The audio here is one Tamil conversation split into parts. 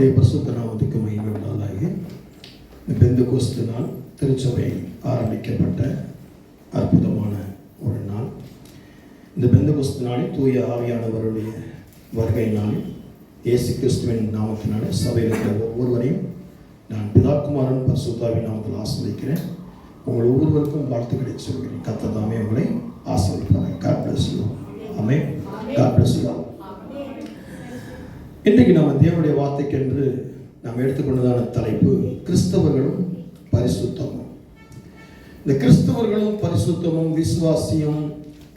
கர்த்தருடைய பரிசுத்த நாமத்துக்கு மகிமை உண்டாதாக. பெந்தெகோஸ்து நாள் திருச்சபை ஆரம்பிக்கப்பட்ட அற்புதமான ஒரு நாள். இந்த பெந்தெகோஸ்து நாளில் தூய ஆவியானவருடைய வருகை நாளில் இயேசு கிறிஸ்துவின் நாமத்தினாலே சபையில் இருக்கிற ஒவ்வொருவரையும் நான் பிதாகுமாரன் பரிசுத்தாவின் நாமத்தில் ஆசீர்வதிக்கிறேன். உங்கள் ஒவ்வொருவருக்கும் வாழ்த்துக்களை சொல்கிறேன். கர்த்தர் தாமே உங்களை ஆசீர்வதிப்பார். God bless you. Amen. God bless you. இன்றைக்கு நம்ம தேவனுடைய வார்த்தைக்கென்று நாம் எடுத்துக்கொண்டதான தலைப்பு கிறிஸ்தவர்களும் பரிசுத்தமும். இந்த கிறிஸ்தவர்களும் பரிசுத்தமும் விசுவாசியம்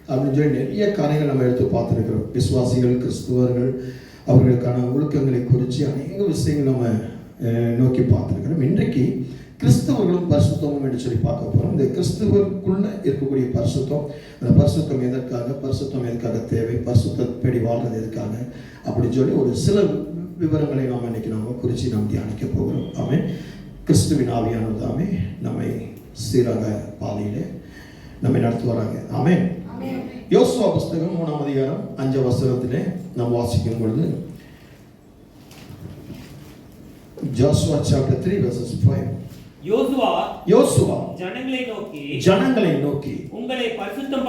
அப்படின்னு சொல்லி நிறைய காரியங்கள் நம்ம எடுத்து பார்த்துருக்கிறோம். விசுவாசிகள், கிறிஸ்தவர்கள், அவர்களுக்கான ஒழுக்கங்களை குறித்து அநேக விஷயங்கள் நம்ம நோக்கி பார்த்துருக்கிறோம். இன்றைக்கு கிறிஸ்தவர்களும் பரிசுத்தமும் என்று சொல்லி பார்க்க போகிறோம். இந்த கிறிஸ்தவருக்குள்ள இருக்கக்கூடிய பரிசுத்தம், அந்த பரிசுத்தம் எதற்காக தேவை, பரிசுத்தப்படி வாழ்றது எதுக்காக அப்படின்னு சொல்லி ஒரு சில விவரங்களை நாம் இன்னைக்கு நாம் குறித்து நாம் தியானிக்க போகிறோம். ஆமென். கிறிஸ்துவின் ஆவியானவர் தாமே நம்மை சீராக பாதையிலே நம்மை நடத்துவாராங்க. ஆமென். யோசுவா புஸ்தகம் 3ஆம் அதிகாரம் 5ஆம் வசனத்திலே நாம் வாசிக்கும் பொழுது, Joshua chapter 3 verses 5. யோசுவா ஜனங்களை நோக்கி உங்களை பரிசுத்தம்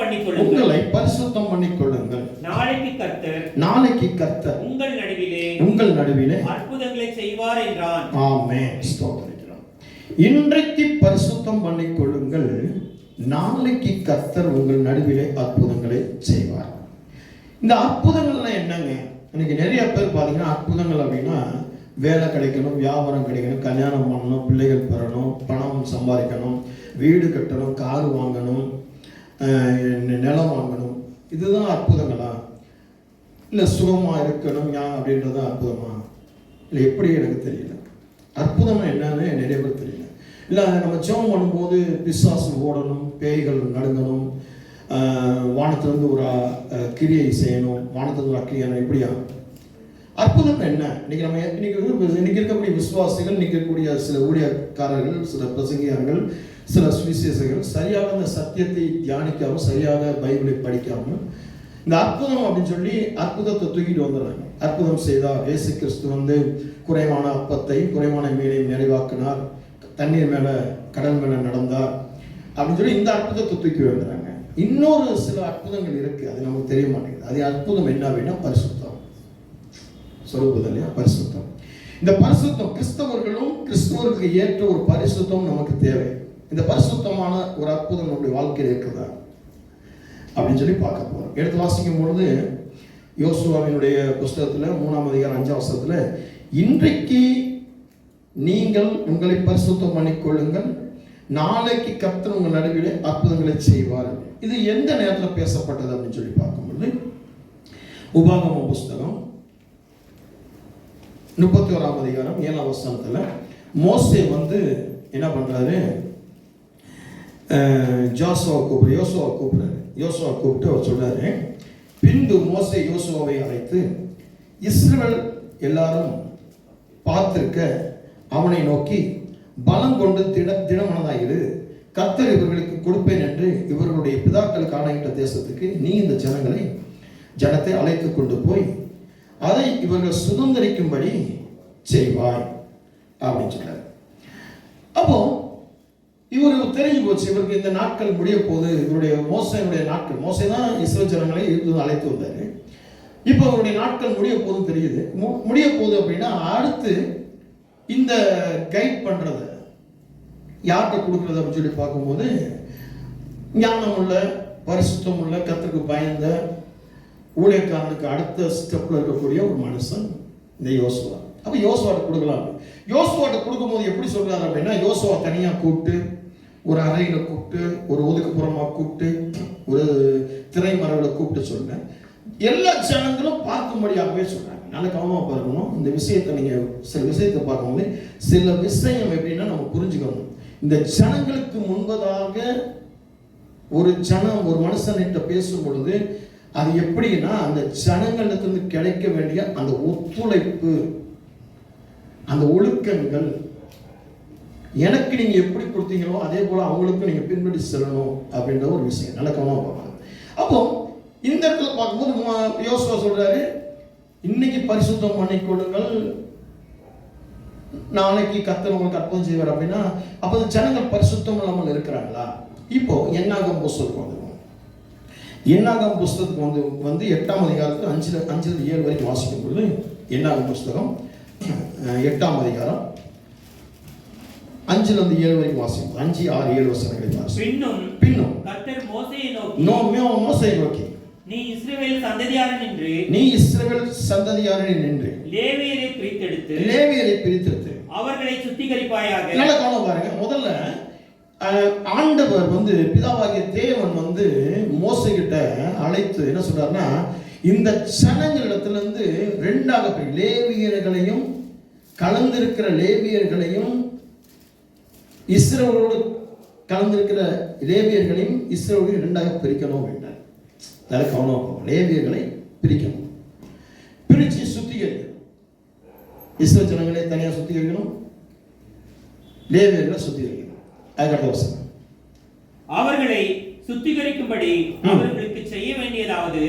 பண்ணிக்கொள்ளுங்கள். நாளைக்கு கர்த்தர் உங்கள் நடுவிலே அற்புதங்களை செய்வார் என்றான். ஆமென். ஸ்தோத்திரம். இன்றைக்கு பரிசுத்தம் பண்ணிக்கொள்ளுங்கள், நாளைக்கு கர்த்தர் உங்கள் நடுவிலே அற்புதங்களை செய்வார். இந்த அற்புதங்கள்லாம் என்னங்க? இன்னைக்கு நிறைய பேர் பார்த்தீங்கன்னா அற்புதங்கள் அப்படின்னா வேலை கிடைக்கணும், வியாபாரம் கிடைக்கணும், கல்யாணம் பண்ணணும், பிள்ளைகள் பெறணும், பணம் சம்பாதிக்கணும், வீடு கட்டணும், கார் வாங்கணும், நிலம் வாங்கணும், இதுதான் அற்புதங்களா? இல்லை சுகமாக இருக்கணும் அப்படின்றது அற்புதமா? இல்லை எப்படி? எனக்கு தெரியல. அற்புதம் என்னன்னு நிறைய பேர் தெரியல. இல்லை நம்ம ஜெபம் பண்ணும்போது பிசாசு ஓடணும், பேய்கள் நடுங்கணும், வானத்திலிருந்து ஒரு கிரியை செய்யணும், வானத்திலிருந்து ஒரு அக்கிரியான, இப்படியா? அற்புதம் என்ன? இன்னைக்கு இருக்கக்கூடிய விசுவாசிகள், இன்னைக்கு இருக்கக்கூடிய சில ஊழியக்காரர்கள், சில பிரசங்கியார்கள், சில சுவிசேஷர்கள் சரியாக அந்த சத்தியத்தை தியானிக்காமல், சரியாக பைபிளை படிக்காமல் இந்த அற்புதம் அப்படின்னு சொல்லி அற்புதத்தை தூக்கிட்டு வந்துடுறாங்க. அற்புதம் செய்தார், இயேசு கிறிஸ்து குறைவான அப்பத்தை குறைவான மீனையும் நிறைவாக்கினார், தண்ணீர் மேல கடல் மேல நடந்தார் அப்படின்னு சொல்லி இந்த அற்புதத்தை தூக்கி வந்துடுறாங்க. இன்னொரு சில அற்புதங்கள் இருக்கு, அது நமக்கு தெரிய மாட்டேங்குது. அது அற்புதம் என்ன அப்படின்னா பரிசுத்தம். சொல்லுவது இல்லையா? பரிசுத்தம். இந்த பரிசுத்தம் கிறிஸ்தவர்களுக்கு ஏற்ற ஒரு பரிசுத்தம் நமக்கு தேவை. இந்த பரிசுத்தமான ஒரு அற்புதம் நம்முடைய வாழ்க்கையில் இருக்குதா அப்படின்னு சொல்லி பார்க்க போறோம். எடுத்து வாசிக்கும் பொழுது யோசுவாவினுடைய புஸ்தகத்துல 3ஆம் அதிகாரம் 5ஆம் வசனத்துல, இன்றைக்கு நீங்கள் உங்களை பரிசுத்தம் பண்ணிக்கொள்ளுங்கள், நாளைக்கு கர்த்தர் உங்கள் நடுவிலே அற்புதங்களை செய்வார். இது எந்த நேரத்தில் பேசப்பட்டது அப்படின்னு சொல்லி பார்க்கும்பொழுது உபாகம புஸ்தகம் 31ஆம் அதிகாரம் 7ஆம் வசனத்துல மோசே என்ன பண்றாரு? யோசுவா கூப்பிட்டு அவர் சொல்றாரு, பின்பு மோசே யோசுவாவை அழைத்து இஸ்ரவேல் எல்லாரும் பார்த்திருக்க அவனை நோக்கி, பலம் கொண்டு திடமனதாயிரு, கர்த்தர் இவர்களுக்கு கொடுப்பேன் என்று இவர்களுடைய பிதாக்களுக்கு ஆணையிட்ட தேசத்துக்கு நீ இந்த ஜனத்தை அழைத்து கொண்டு போய் அதை இவர்கள் சுதந்திரிக்கும்படி செய்வாய் அப்படின்னு சொல்றாரு. அப்போ இவருக்கு தெரிஞ்சு போச்சு, இவருக்கு இந்த நாட்கள் முடிய போது, இவருடைய மோசையுடைய நாட்கள், மோசை தான் இஸ்ரவேல் ஜனங்களை அழைத்து வந்தாரு. இப்போ அவருடைய நாட்கள் முடிய போதும் தெரியுது. முடிய போகுது அப்படின்னா அடுத்து இந்த கைட் பண்றது யார்கிட்ட கொடுக்கறது அப்படின்னு சொல்லி பார்க்கும்போது, ஞானம் உள்ள, பரிசுத்தம் உள்ள, கர்த்தருக்கு பயந்த ஊழியக்காரனுக்கு அடுத்த ஸ்டெப்ல இருக்கக்கூடிய ஒரு மனுஷன் இந்த யோசுவா. அப்ப யோசுவாட்ட கொடுக்கலாம். யோசுவாட்ட கொடுக்கும்போது எப்படி சொல்றாரு அப்படின்னா, யோசுவா தனியா கூப்பிட்டு, ஒரு அறையில கூப்பிட்டு, ஒரு ஒதுக்குப்புறமா கூப்பிட்டு, ஒரு திரைமறைவுல கூப்பிட்டு சொல்றேன், எல்லா ஜனங்களும் பார்க்கும்படியாகவே சொல்றாங்க. நல்ல கவனமா பார்க்கணும் இந்த விஷயத்தை. நீங்க சில விஷயத்தை பார்க்கும்போது சில விஷயம் எப்படின்னா நம்ம புரிஞ்சுக்கணும். இந்த ஜனங்களுக்கு முன்பதாக ஒரு மனுஷன்கிட்ட பேசும் பொழுது அது எப்படின்னா, அந்த ஜனங்களுக்கு கிடைக்க வேண்டிய அந்த ஒத்துழைப்பு, அந்த ஒழுக்கங்கள் எனக்கு நீங்க எப்படி கொடுத்தீங்களோ அதே போல அவங்களுக்கும் நீங்க பின்பற்றி செல்லணும் அப்படின்ற ஒரு விஷயம் நல்ல கவனமா பார்க்கணும். அப்போ இந்த இடத்துல பார்க்கும்போது யோசுவா சொல்றாரு, இன்னைக்கு பரிசுத்தம் பண்ணிக்கொள்ளுங்கள், நாளைக்கு கர்த்தர் உங்களுக்கு அற்புதம் செய்வார் அப்படின்னா அப்போ ஜனங்கள் பரிசுத்தம் இல்லாமல் இருக்கிறாங்களா? இப்போ என்னாகும் புஸ்தகம் வந்துடும். என்னாகும் புஸ்தகத்துக்கு வந்து 8ஆம் அதிகாரத்தில் 5 7 வரைக்கும் வாசிக்கும் பொழுது என்னாகும் புஸ்தகம் 8ஆம் அதிகாரம் 5 7 வரைக்கும் வாசிக்கும். 5 6 7 வசனங்களை வாசிக்கும். பின்னும் கர்த்தர் மோசேயை நோக்கி நீ இஸ்ரவேல் சந்ததியாரே நின்று லேவியரை பிரித்தெடுத்து அவர்களை சுத்திகரிப்பாயாக. நல்லா கவனம் பாருங்க. முதல்ல ஆண்டவர் பிதாவாகிய தேவன் மோசே கிட்ட அழைத்து என்ன சொல்றாருன்னா, இந்த ஜனங்களிடத்திலிருந்து ரெண்டாக லேவியர்களையும் கலந்திருக்கிற லேவியர்களையும் இஸ்ரவேலோடு கலந்திருக்கிற லேவியர்களையும் இஸ்ரவேலையும் ரெண்டாக பிரிக்கணும் என்றார். நல்ல கவனம். லேவியர்களை பிரிக்கணும், பிரிச்சு சுத்திகரிக்கணும். இஸ்ரவேல் ஜனங்களை தனியாக சுத்திகரிக்கணும், லேவியர்களை சுத்திகரிக்கணும். அதுக்கடுத்த வசனம், அவர்களை சுத்திகரிக்கும்படி அவர்களுக்கு செய்ய வேண்டியதாவது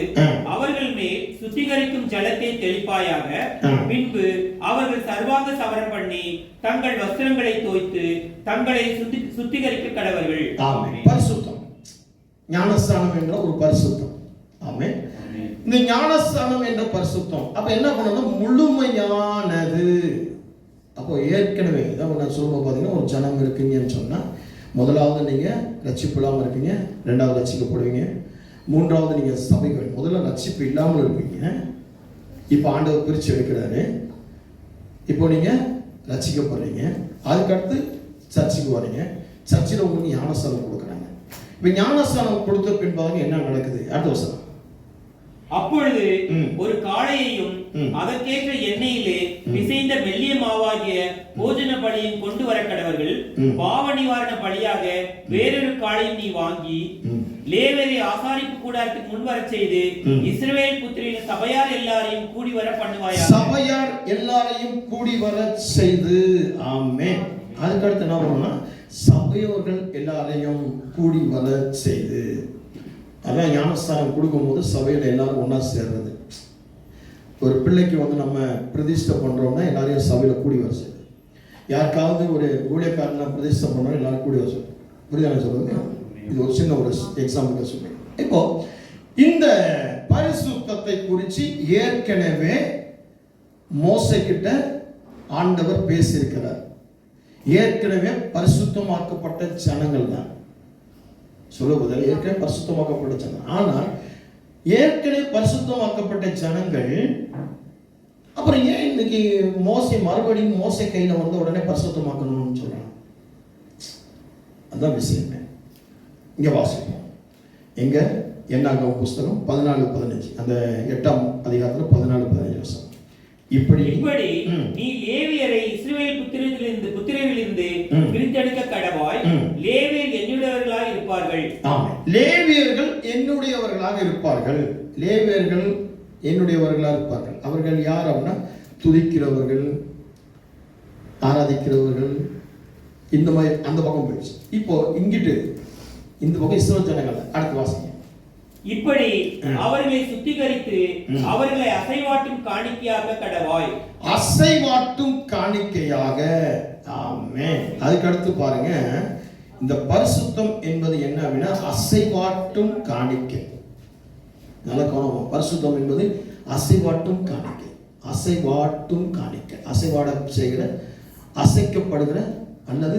அவர்கள் மேல் சுத்திகரிக்கும் ஜலத்தை தெளிப்பாயாக. பின்பு அவர்கள் சர்வாங்க சவரம் பண்ணி தங்கள் வஸ்திரங்களை தோய்த்து தங்களை சுத்திகரிக்க கடவர்கள். பரிசுத்தம், ஞானஸ்தானம் என்ற ஒரு பரிசுத்தம். ஆமென். இந்த ஞானஸ்தானம் என்ற பரிசுத்தம் அப்ப என்ன பண்ணணும்? முழுமையானது. அப்போ ஏற்கனவே இதான் நான் சொல்லும்போது பார்த்தீங்கன்னா, ஒரு ஜனம் இருக்கீங்கன்னு சொன்னா முதலாவது நீங்க ரட்சிப்பு இல்லாமல் இருப்பீங்க, ரெண்டாவது ரட்சிக்கப்படுவீங்க, மூன்றாவது நீங்க சபைக்கு முதல்ல ரட்சிப்பு இல்லாமல் இருப்பீங்க. இப்போ ஆண்டவர் பிரிச்சு எடுக்கிறாரு. இப்போ நீங்க ரட்சிக்கப்படுறீங்க, அதுக்கடுத்து சர்ச்சுக்கு வரீங்க, சர்ச்சில் உங்களுக்கு ஞானஸ்தானம் கொடுக்குறாங்க. இப்போ ஞானஸ்தானம் கொடுத்த பின்பாக என்ன நடக்குது? அடுத்த வசனம், அப்பொழுது ஒரு காளையையும் அதற்கேற்ற எண்ணெயிலே பிசைந்த மெல்லிய மாவாகிய போஜன பலியும் கொண்டு வர கடவர்கள். பாவ நிவாரண பலியாக வேறொரு காளையும் நீ வாங்கி லேவியரை ஆசாரிப்பு கூடாரத்துக்கு முன் வர செய்து இஸ்ரவேல் புத்திரரின் சபையார் எல்லாரையும் கூடி வர பண்ணுவாயாக. சபையார் எல்லாரையும் கூடி வர செய்து. ஆமென். அதுக்கடுத்து என்ன பண்ணணும்னா, சபையோர்கள் எல்லாரையும் கூடி வர செய்து. அதான் ஞானஸ்தானம் கொடுக்கும்போது சபையில் எல்லாரும் ஒன்றா சேர்றது. ஒரு பிள்ளைக்கு நம்ம பிரதிஷ்டை பண்ணுறோம்னா எல்லாரையும் சபையில் கூடி வர செய்யுது. யாருக்காவது ஒரு ஊழியக்காரனை பிரதிஷ்டை பண்ணுறோம், எல்லாரும் கூடி வர சொல்லுது. புரியுதானே சொல்லுங்க? இது ஒரு சின்ன ஒரு எக்ஸாம்பிள் சொல்லுங்க. இப்போ இந்த பரிசுத்தத்தை குறித்து ஏற்கனவே மோசே கிட்ட ஆண்டவர் பேசியிருக்கிறார். ஏற்கனவே பரிசுத்தமாக்கப்பட்ட ஜனங்கள் தான் சொல்லுவதில் ஏற்கனவே பரிசுத்தமாக்கப்பட்ட ஜனங்கள். ஆனால் ஏற்கனவே பரிசுத்தமாக்கப்பட்ட ஜனங்கள் அப்புறம் ஏன் இன்னைக்கு மோசே மறுபடியும் மோசே கையில் வந்த உடனே பரிசுத்தமாக்கணும்னு சொல்றாங்க? அதான் விஷயமே. இங்க வாசிப்போம். எங்க என்னாகும் புஸ்தகம் 14-15 அந்த 8ஆம் அதிகாரத்தில் 14-15 வருஷம். இப்படி நீ லேவியரை இஸ்ரவேல் புத்திரரிலிருந்து பிரித்தெடுக்க கடவாய். லேவியர் என்னுடையவர்களாக இருப்பார்கள். லேவியர்கள் என்னுடையவர்களாக இருப்பார்கள். லேவியர்கள் என்னுடையவர்களாக இருப்பார்கள். அவர்கள் யார் அப்படின்னா, துதிக்கிறவர்கள், ஆராதிக்கிறவர்கள், இந்த மாதிரி அந்த பக்கம் போயிடுச்சு. இப்போ இங்கிட்டு இந்த பக்கம் இஸ்ரவேல் ஜனங்கள். அடுத்த வாசிங்க. இப்படி அவர்களை சுத்திகரித்து அவர்களை அசைவாட்டும் காணிக்கையாக கடவாய். அசைவாட்டும் காணிக்கையாக. ஆமென். அதுக்கு அடுத்து பாருங்க, இந்த பரிசுத்தம் என்பது என்ன அப்படின்னா, அசைவாட்டும் காணிக்கை. நல்ல கவனம். பரிசுத்தம் என்பது அசைவாட்டும் காணிக்கை. அசைவாட்டும் காணிக்கை, அசைவாட செய்கிற, அசைக்கப்படுகிற அல்லது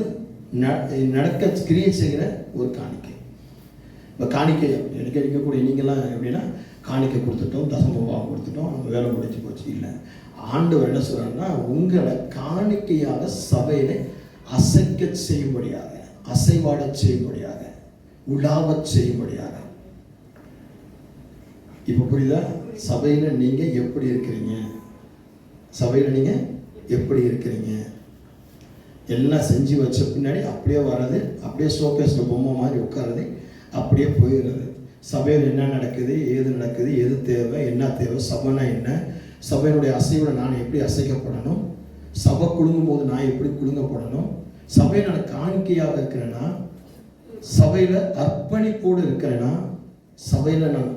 நடக்க கிரியை செய்கிற ஒரு காணிக்கை. இப்போ காணிக்கை எனக்கு இருக்கக்கூடிய நீங்களாம் எப்படின்னா, காணிக்கை கொடுத்துட்டோம், தசமபாகம் கொடுத்துட்டோம், நம்ம வேலை முடிச்சு போச்சு. இல்லை, ஆண்டவர் என்ன சொல்றாருன்னா, உங்களை காணிக்கையாக சபையில அசைக்க செய்யும்படியாக, அசைவாட செய்யும்படியாக, உலாவ செய்யும்படியாக. இப்போ புரியுதா? சபையில நீங்க எப்படி இருக்கிறீங்க? சபையில நீங்க எப்படி இருக்கிறீங்க? எல்லாம் செஞ்சு வச்ச பின்னாடி அப்படியே வர்றது, அப்படியே ஷோகேஸ்ல பொம்மை மாதிரி உட்காருது, அப்படியே போயிடுறது. சபையில் என்ன நடக்குது, ஏது நடக்குது, எது தேவை, என்ன தேவை, சபைனா என்ன, சபையினுடைய அசைவில் நான் எப்படி அசைக்கப்படணும், சபை குலுங்கும் போது நான் எப்படி குலுங்கப்படணும், சபையில் நான் காணிக்கையாக இருக்கிறேன்னா, சபையில் அர்ப்பணிப்போடு இருக்கிறேன்னா, சபையில் நான்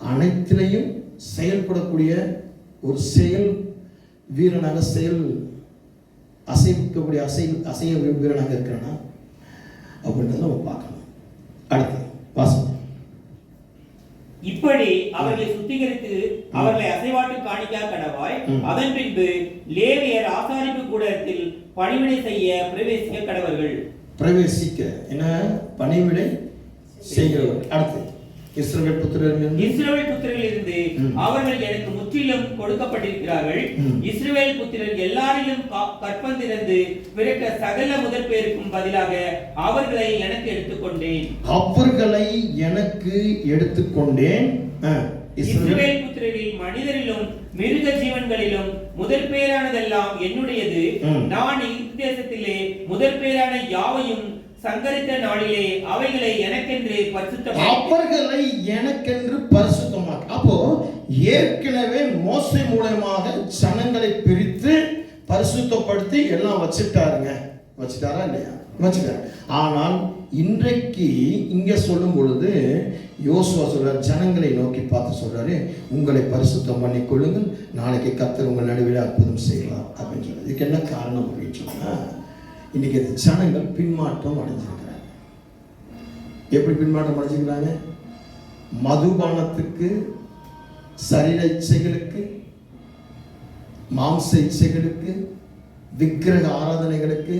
அனைத்திலையும் செயல்படக்கூடிய ஒரு செயல் வீரனாக, செயல் அசைக்கக்கூடிய அசைய வீரனாக இருக்கிறானா அப்படின்றத நம்ம பார்க்கணும். அடுத்து வாசம். இப்படி அவர்களை சுத்திகரித்து அவர்களை அசைவாட்டு காணிக்கா கடவாய். அதன் பின்பு லேவியர் ஆசாரிப்பு கூடத்தில் பணிவிடை செய்ய பிரவேசிக்க கடவர்கள். பிரவேசிக்க என்ன பணிவிடை செய்கிறவர். அடுத்து இஸ்ரவேல் புத்திரரிலிருந்து அவர்கள் எனக்கு முற்றிலும் கொடுக்கப்பட்டிருக்கிறார்கள். இஸ்ரவேல் புத்திரர் எல்லாரிலும் கற்பந்திருந்து பிறக்க சகல முதற் பேருக்கும் பதிலாக அவர்களை எனக்கு எடுத்துக்கொண்டேன். இஸ்ரவேல் புத்திரரில் மனிதரிலும் மிருக ஜீவன்களிலும் முதற் பேரானதெல்லாம் என்னுடையது. நான் தேசத்திலே முதற் பேரான யாவையும் சங்கரித்த நாளிலே அவைகளை எனக்கென்று பரிசுத்தமாக்க. அப்போ ஏற்கனவே மோசே மூலமாக ஜனங்களை பிரித்து பரிசுத்தப்படுத்தி எல்லாம் வச்சுட்டாரா இல்லையா? வச்சுட்டாரு. ஆனால் இன்றைக்கு இங்க சொல்லும் பொழுது யோசுவா சொல்றார், ஜனங்களை நோக்கி பார்த்து சொல்றாரு, உங்களை பரிசுத்தம் பண்ணி கொள்ளுங்கள், நாளைக்கு கர்த்தர் உங்கள் நடுவில் அற்புதம் செய்வார் அப்படின்னு சொல்றாரு. இதுக்கு என்ன காரணம் அப்படின்னு சொன்னா, இன்னைக்கு ஜனங்கள் பின்மாற்றம் அடைஞ்சிருக்கிறாங்க. எப்படி பின்மாற்றம் அடைஞ்சிருக்கிறாங்க? மதுபானத்துக்கு, சரீர இச்சைகளுக்கு, மாம்ச இச்சைகளுக்கு, விக்கிரக ஆராதனைகளுக்கு,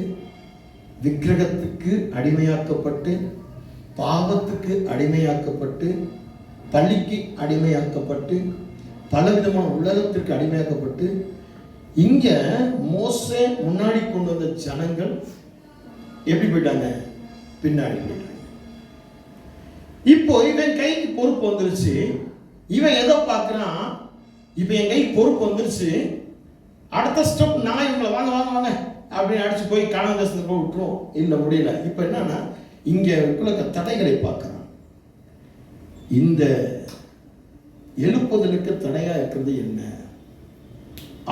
விக்கிரகத்துக்கு அடிமையாக்கப்பட்டு, பாவத்துக்கு அடிமையாக்கப்பட்டு, பள்ளிக்கு அடிமையாக்கப்பட்டு, பலவிதமான உலகத்திற்கு அடிமையாக்கப்பட்டு, இங்க மோசே முன்னாடி கொண்டு வந்த ஜனங்கள் எப்படி போயிட்டாங்க? பின்னாடி போயிட்டாங்க. இப்போ இவன் கைக்கு பொறுப்பு வந்துருச்சு. இவன் எதை பார்க்கிறான்? இப்ப என் கை பொறுப்பு வந்துருச்சு, அடுத்த ஸ்டெப் நான் இவங்களை வாங்க வாங்க வாங்க அப்படின்னு அடிச்சு போய் காணாத தேசத்துக்கு போய் விட்டுரும். இல்லை, முடியல. இப்ப என்னன்னா இங்க இருக்க தடைகளை பார்க்கிறான். இந்த எழுப்புதலுக்கு தடையா இருக்கிறது என்ன?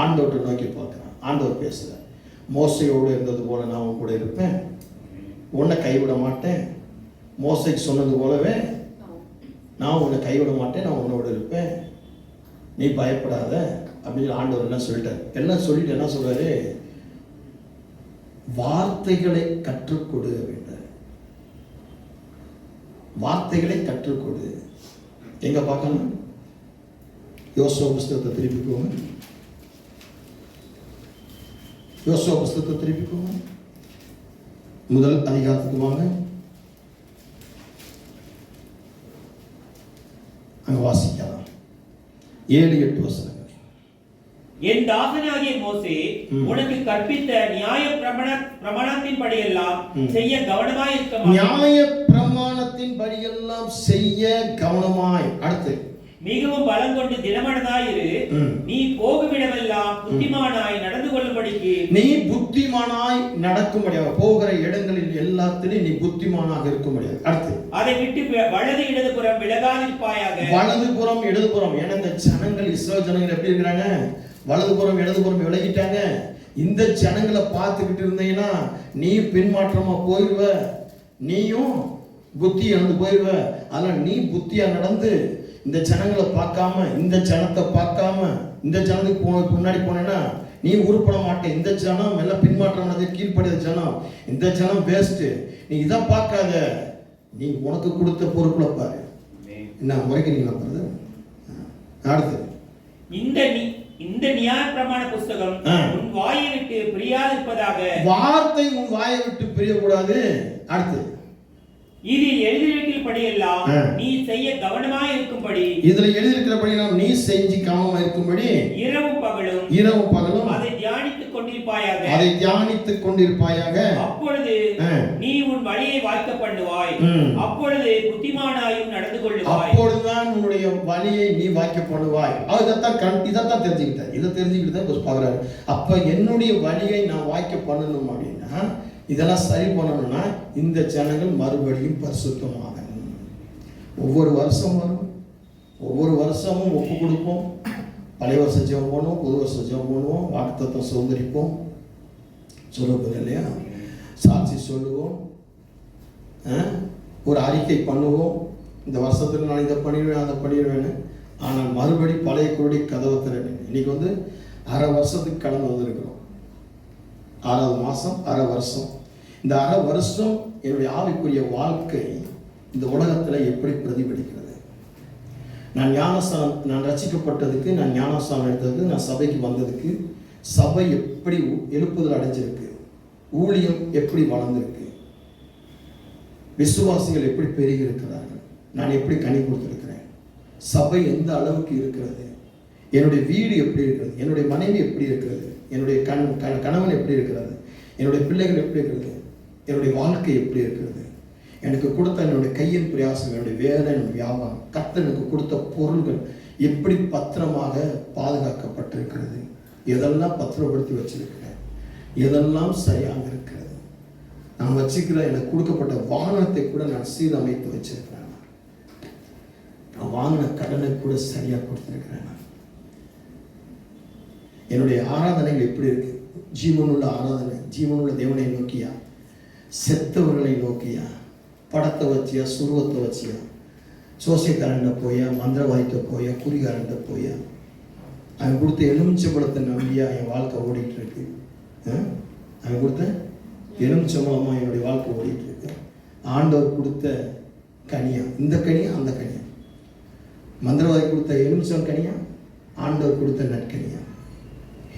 ஆண்டவரை நோக்கி பார்க்கிறான். ஆண்டவர் பேசுறார், மோசையோடு இருந்தது போல நான் உன் கூட இருப்பேன், உன்னை கைவிட மாட்டேன். மோசைக்கு சொன்னது போலவே நான் உன்னை கைவிட மாட்டேன், நான் உன்னோட இருப்பேன், நீ பயப்படாத அப்படின்னு ஆண்டவர் எல்லாம் சொல்லிட்டார். எல்லாம் சொல்லிட்டு என்ன சொல்றாரு? வார்த்தைகளை கற்றுக்கொடு அப்படின்றார். வார்த்தைகளை கற்றுக்கொடு. எங்க பார்க்கலாம்? யோசுவா புஸ்தகத்தை திருப்பிக்கோங்க. யோசுவா புஸ்தகத்தை திருப்பிக்கோங்க. முதல் அதிகாரத்துக்கு வாங்க. அங்க வாசிக்கலாம் 7-8 வசனங்கள். என் தாசனாகிய மோசே உனக்கு கற்பித்த நியாய பிரமாணத்தின் படியெல்லாம் செய்ய கவனமாய் இருக்க. நியாய பிரமாணத்தின் படியெல்லாம் செய்ய கவனமாய். அடுத்து மிகவும் பலம் கொண்டு திடமனதாயிரு. நீ போகுமிடமெல்லாம் புத்திமானாய் நடந்து கொள்ளும்படிக்கு. நீ புத்திமானாய் நடக்கும்படியாக, போகிற இடங்களில் எல்லாத்திலும் நீ புத்திமானாக இருக்கும்படியாக. அடுத்து அதை விட்டு வலது இடதுபுறம் விலகாதிருப்பாயாக. வலதுபுறம் இடதுபுறம். ஏன்னா இந்த ஜனங்கள், இஸ்ரவேல் ஜனங்கள் எப்படி இருக்கிறாங்க? வலதுபுறம் இடதுபுறம் விலகிட்டாங்க. இந்த ஜனங்களை பார்த்துக்கிட்டு இருந்தீங்கன்னா நீ பின்மாற்றமா போயிடுவ, நீயும் புத்தி இழந்து போயிடுவ. அதனால நீ புத்தியா நடந்து இந்த ஜனங்களை பார்க்காம, இந்த ஜனத்தை பார்க்காம, இந்த ஜனத்துக்கு முன்னாடி போனேன்னா நீ உருப்பட மாட்டேன். இந்த ஜனம் எல்லாம் பின்மாற்றம் கீழ்படிய ஜனம், இந்த ஜனம் வேஸ்ட். நீ இதை பார்க்காத, நீ உனக்கு கொடுத்த பொறுப்புல பாரு. என்ன முறைக்கிறீங்களா? அடுத்து இந்த நியாய பிரமாண புஸ்தகம் உன் வாயை விட்டு பிரியாதிருப்பதாக. வார்த்தை உன் வாயை விட்டு பிரியக்கூடாது. அடுத்து இதில் எழுதியிருக்கிறபடியெல்லாம் நீ செய்ய கவனமாய் இருக்கும்படி. இதுல எழுதியிருக்கிறபடியெல்லாம் நீ செஞ்சு கவனமாய் இருக்கும்படி இரவும் பகலும் அதை தியானித்துக் கொண்டிருப்பாயாக. அப்பொழுது நீ உன் வழியை வாய்க்க பண்ணுவாய். அப்பொழுது புத்திமானாயும் நடந்து கொள்ளுவாய். அப்பொழுதுதான் உன்னுடைய வழியை நீ வாய்க்க பண்ணுவாய். இதைத்தான் தெரிஞ்சுக்கிட்டேன். இதை தெரிஞ்சுக்கிட்டு தான் பாக்குறாரு. அப்ப என்னுடைய வழியை நான் வாய்க்க பண்ணணும் அப்படின்னா, இதெல்லாம் சரி பண்ணணும்னா இந்த ஜனங்கள் மறுபடியும் பரிசுத்தமாகணும். ஒவ்வொரு வருஷம் வரும், ஒவ்வொரு வருஷமும் ஒப்பு கொடுப்போம். பழைய வருஷம் ஜெபம் பண்ணுவோம், புது வருஷம் ஜெபம் பண்ணுவோம், வாக்குத்தத்தம் சுதந்திரிப்போம், சொல்லுவோம் இல்லையா? சாட்சி சொல்லுவோம், ஒரு அறிக்கை பண்ணுவோம். இந்த வருஷத்துல நான் இதை பண்ணிடுவேன், அதை பண்ணிடுவேன்னு. ஆனால் மறுபடி பழைய குருடி கதவை திறன். இன்னைக்கு அரை வருஷத்துக்கு கடந்து வந்திருக்கிறோம். 6வது மாதம், அரை வருஷம். இந்த அரை வருஷம் என்னுடைய ஆவிக்குரிய வாழ்க்கை இந்த உலகத்தில் எப்படி பிரதிபலிக்கிறது? நான் ரட்சிக்கப்பட்டதுக்கு, நான் ஞானஸ்தானம் எடுத்ததுக்கு, நான் சபைக்கு வந்ததுக்கு, சபை எப்படி எழுப்புதல் அடைஞ்சிருக்கு, ஊழியம் எப்படி வளர்ந்திருக்கு, விசுவாசிகள் எப்படி பெருகி இருக்கிறார்கள், நான் எப்படி கனி கொடுத்திருக்கிறேன், சபை எந்த அளவுக்கு இருக்கிறது, என்னுடைய வீடு எப்படி இருக்கிறது, என்னுடைய மனைவி எப்படி இருக்கிறது, என்னுடைய கணவன் எப்படி இருக்கிறது, என்னுடைய பிள்ளைகள் எப்படி இருக்கிறது, என்னுடைய வாழ்க்கை எப்படி இருக்கிறது, எனக்கு கொடுத்த என்னுடைய கையின் பிரயாசம், என்னுடைய வேலை, என்னுடைய வியாபாரம், கர்த்தர் எனக்கு கொடுத்த பொருள்கள் எப்படி பத்திரமாக பாதுகாக்கப்பட்டிருக்கிறது, எதெல்லாம் பத்திரப்படுத்தி வச்சிருக்கிறேன், எதெல்லாம் சரியாக இருக்கிறது, நான் வச்சுக்கிற எனக்கு கொடுக்கப்பட்ட வாகனத்தை கூட நான் சீரமைத்து வச்சிருக்கிறேன், நான் வாங்கின கடனை கூட சரியாக கொடுத்திருக்கிறேன், என்னுடைய ஆராதனைகள் எப்படி இருக்கு, ஜீவனுள்ள ஆராதனை, ஜீவனுள்ள தேவனை நோக்கியா, செத்தவர்களை நோக்கியா, படத்தை வச்சியா, சுருவத்தை வச்சியா, சோசியக்காரன்ட்ட போயா, மந்திரவாதிட்ட போயா, குறிகாரன்ட்ட போயா, அவன் கொடுத்த எலுமிச்சம்பழத்தை நம்பியா என் வாழ்க்கை ஓடிட்டு இருக்கு, அவன் கொடுத்த எலுமிச்சம்பழமா என்னுடைய வாழ்க்கை ஓடிட்டு இருக்கு, ஆண்டவர் கொடுத்த கனியா, இந்த கனியா அந்த கனியா, மந்திரவாதி கொடுத்த எலுமிச்சம் கனியா, ஆண்டவர் கொடுத்த நற்கனியா,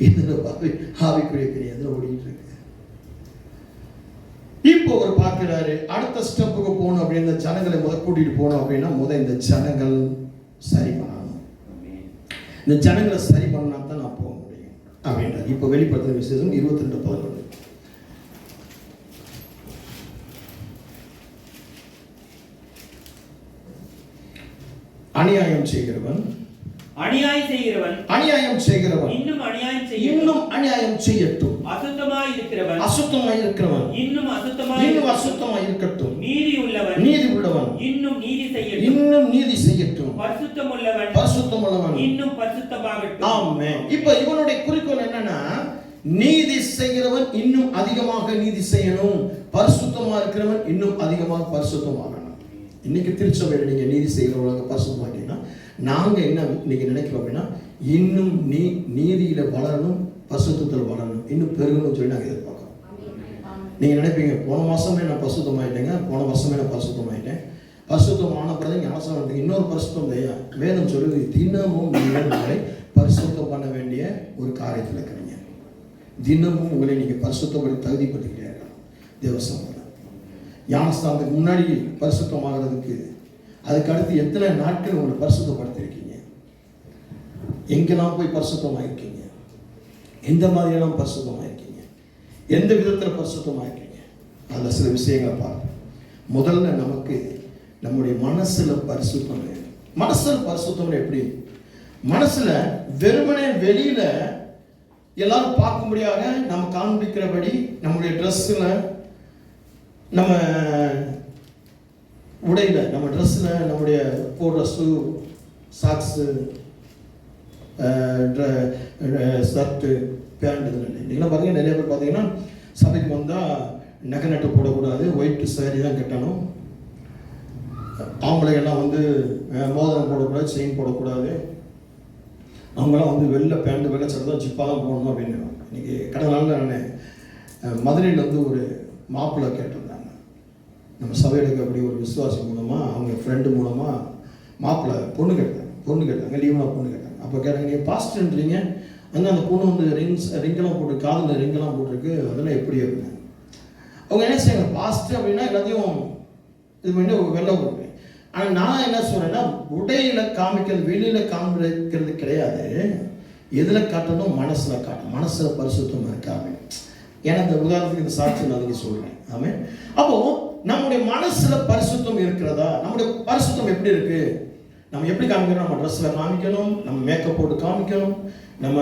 இதுல ஆவிக்குரிய கனியா அதில் ஓடிட்டு இருக்கு. இப்போ அவர் பார்க்கிறாரு, அடுத்த ஸ்டெப்புக்கு போகணும் அப்படின்னு ஜனங்களை கூட்டிட்டு போகணும் அப்படின்னா இந்த ஜனங்கள் சரி பண்ணணும், இந்த ஜனங்களை சரி பண்ணா தான் நான் போக முடியும் அப்படின்றார். இப்போ வெளிப்படுத்தின விசேஷம் 22:11. அநியாயம் செய்கிறவன் அநியாயம் செய்கிறவன் இன்னும் அநியாயம் செய்யட்டும், அசுத்தமாய் இருக்கிறவன் இன்னும் அசுத்தமாய் இருக்கட்டும், நீதி உள்ளவன் இன்னும் நீதி செய்யட்டும், பரிசுத்தம் உள்ளவன் இன்னும் பரிசுத்தமாகட்டும். ஆமென். இப்போ இவனுடைய குறிக்கோள் என்னன்னா, நீதி செய்கிறவன் இன்னும் அதிகமாக நீதி செய்யணும், பரிசுத்தமா இருக்கிறவன் இன்னும் அதிகமாக பரிசுத்தமாகணும். இன்னைக்கு திருச்சபையில் நீங்க நீதி செய்கிறவங்க பரிசுத்தமாட்டீங்கன்னா, நாங்க என்ன இன்னைக்கு நினைக்கிறோம் அப்படின்னா, இன்னும் நீதியில வளரணும், பரிசுத்தத்தில் வளரணும், இன்னும் பெருகணும்னு சொல்லி நாங்கள் எதிர்பார்க்கிறோம். நீங்க நினைப்பீங்க, போன மாசமே நான் பரிசுத்தமாயிட்டேங்க, போன வருஷமே நான் பரிசுத்தமாயிட்டேன், பரிசுத்தமான பிறகு ஞானஸ்தானம் இன்னொரு பரிசுத்தம் இல்லையா? வேதம் சொல்லுது, தினமும் உங்களை பரிசுத்தம் பண்ண வேண்டிய ஒரு காரியத்தில் இருக்கிறீங்க. தினமும் உங்களை நீங்க பரிசுத்தப்படி தகுதிப்படுத்திக்கிறீர்கள். தேவசம் ஞானஸ்தானத்துக்கு முன்னாடி பரிசுத்தமாகிறதுக்கு, அதுக்கு அடுத்து எத்தனை நாட்கள் உங்களை பரிசுத்தப்படுத்திருக்கீங்க, எங்கெல்லாம் போய் பரிசுத்தமாயிருக்கீங்க, எந்த மாதிரியெல்லாம் பரிசுத்தமாயிருக்கீங்க, எந்த விதத்தில் பரிசுத்தமாயிருக்கீங்க, அதில் சில விஷயங்களை பார்ப்போம். முதல்ல நமக்கு நம்முடைய மனசுல பரிசுத்தம் வேணும். மனசுல பரிசுத்தம் எப்படி? மனசுல வெறுமனே வெளியில எல்லாரும் பார்க்கும்படியாக நம்ம காண்பிக்கிறபடி நம்முடைய ட்ரெஸ்ஸில், நம்ம உடையில, நம்ம ட்ரெஸ்ஸில், நம்முடைய போடுற ஷூ, சாக்ஸு, ஷர்ட்டு, பேண்ட், இதெல்லாம் பார்த்தீங்கன்னா நிறைய பேர் பார்த்தீங்கன்னா சபைக்கு வந்தால் நகை நட்டு போடக்கூடாது, ஒயிட் சாரி தான் கட்டணும், ஆம்பளைகள்லாம் வந்து மோதிரம் போடக்கூடாது, செயின் போடக்கூடாது, அவங்களாம் வந்து வெள்ளை பேண்ட் வெள்ளை சட்டை தான் ஜிப்பாக தான் போடணும் அப்படின்னு. இன்னைக்கு கடந்த நாளில் நான் மதுரையில் வந்து ஒரு மாப்பிள்ளை கேட்டிருந்தாங்க, நம்ம சபையில் இருக்கக்கூடிய ஒரு விசுவாசி மூலமாக, அவங்க ஃப்ரெண்டு மூலமாக மாப்பிள்ளை பொண்ணு கேட்டாங்க, லீவனாக பொண்ணு கேட்டாங்க. அப்போ கேட்டாங்க, நீங்கள் பாஸ்டர்ன்றீங்க, அந்த பொண்ணு வந்து ரிங்கெல்லாம் போட்டு, காதில் ரிங்கெல்லாம் போட்டிருக்கு, அதெல்லாம் எப்படி இருக்குங்க? அவங்க என்ன செய்வாங்க, பாஸ்டர் அப்படின்னா எல்லாத்தையும் இது பண்ணி வெள்ளை போடுவேன். ஆனால் நான் என்ன சொல்கிறேன்னா, உடையில காமிக்கிறது, வெளியில் காமிக்கிறது கிடையாது, எதில் காட்டணும், மனசில் காட்டணும், மனசில் பரிசுத்தமாக இருக்காங்க. ஏன்னா இந்த உதாரணத்துக்கு இந்த சாட்சி நான் அதுக்கு சொல்கிறேன். ஆமாம். அப்போது நம்முடைய மனசுல பரிசுத்தம் இருக்கிறதா? நம்முடைய பரிசுத்தம் எப்படி இருக்கு? நம்ம எப்படி காமிக்கணும்? நம்ம ட்ரெஸ்ஸில் காமிக்கணும், நம்ம மேக்கப் போட்டு காமிக்கணும், நம்ம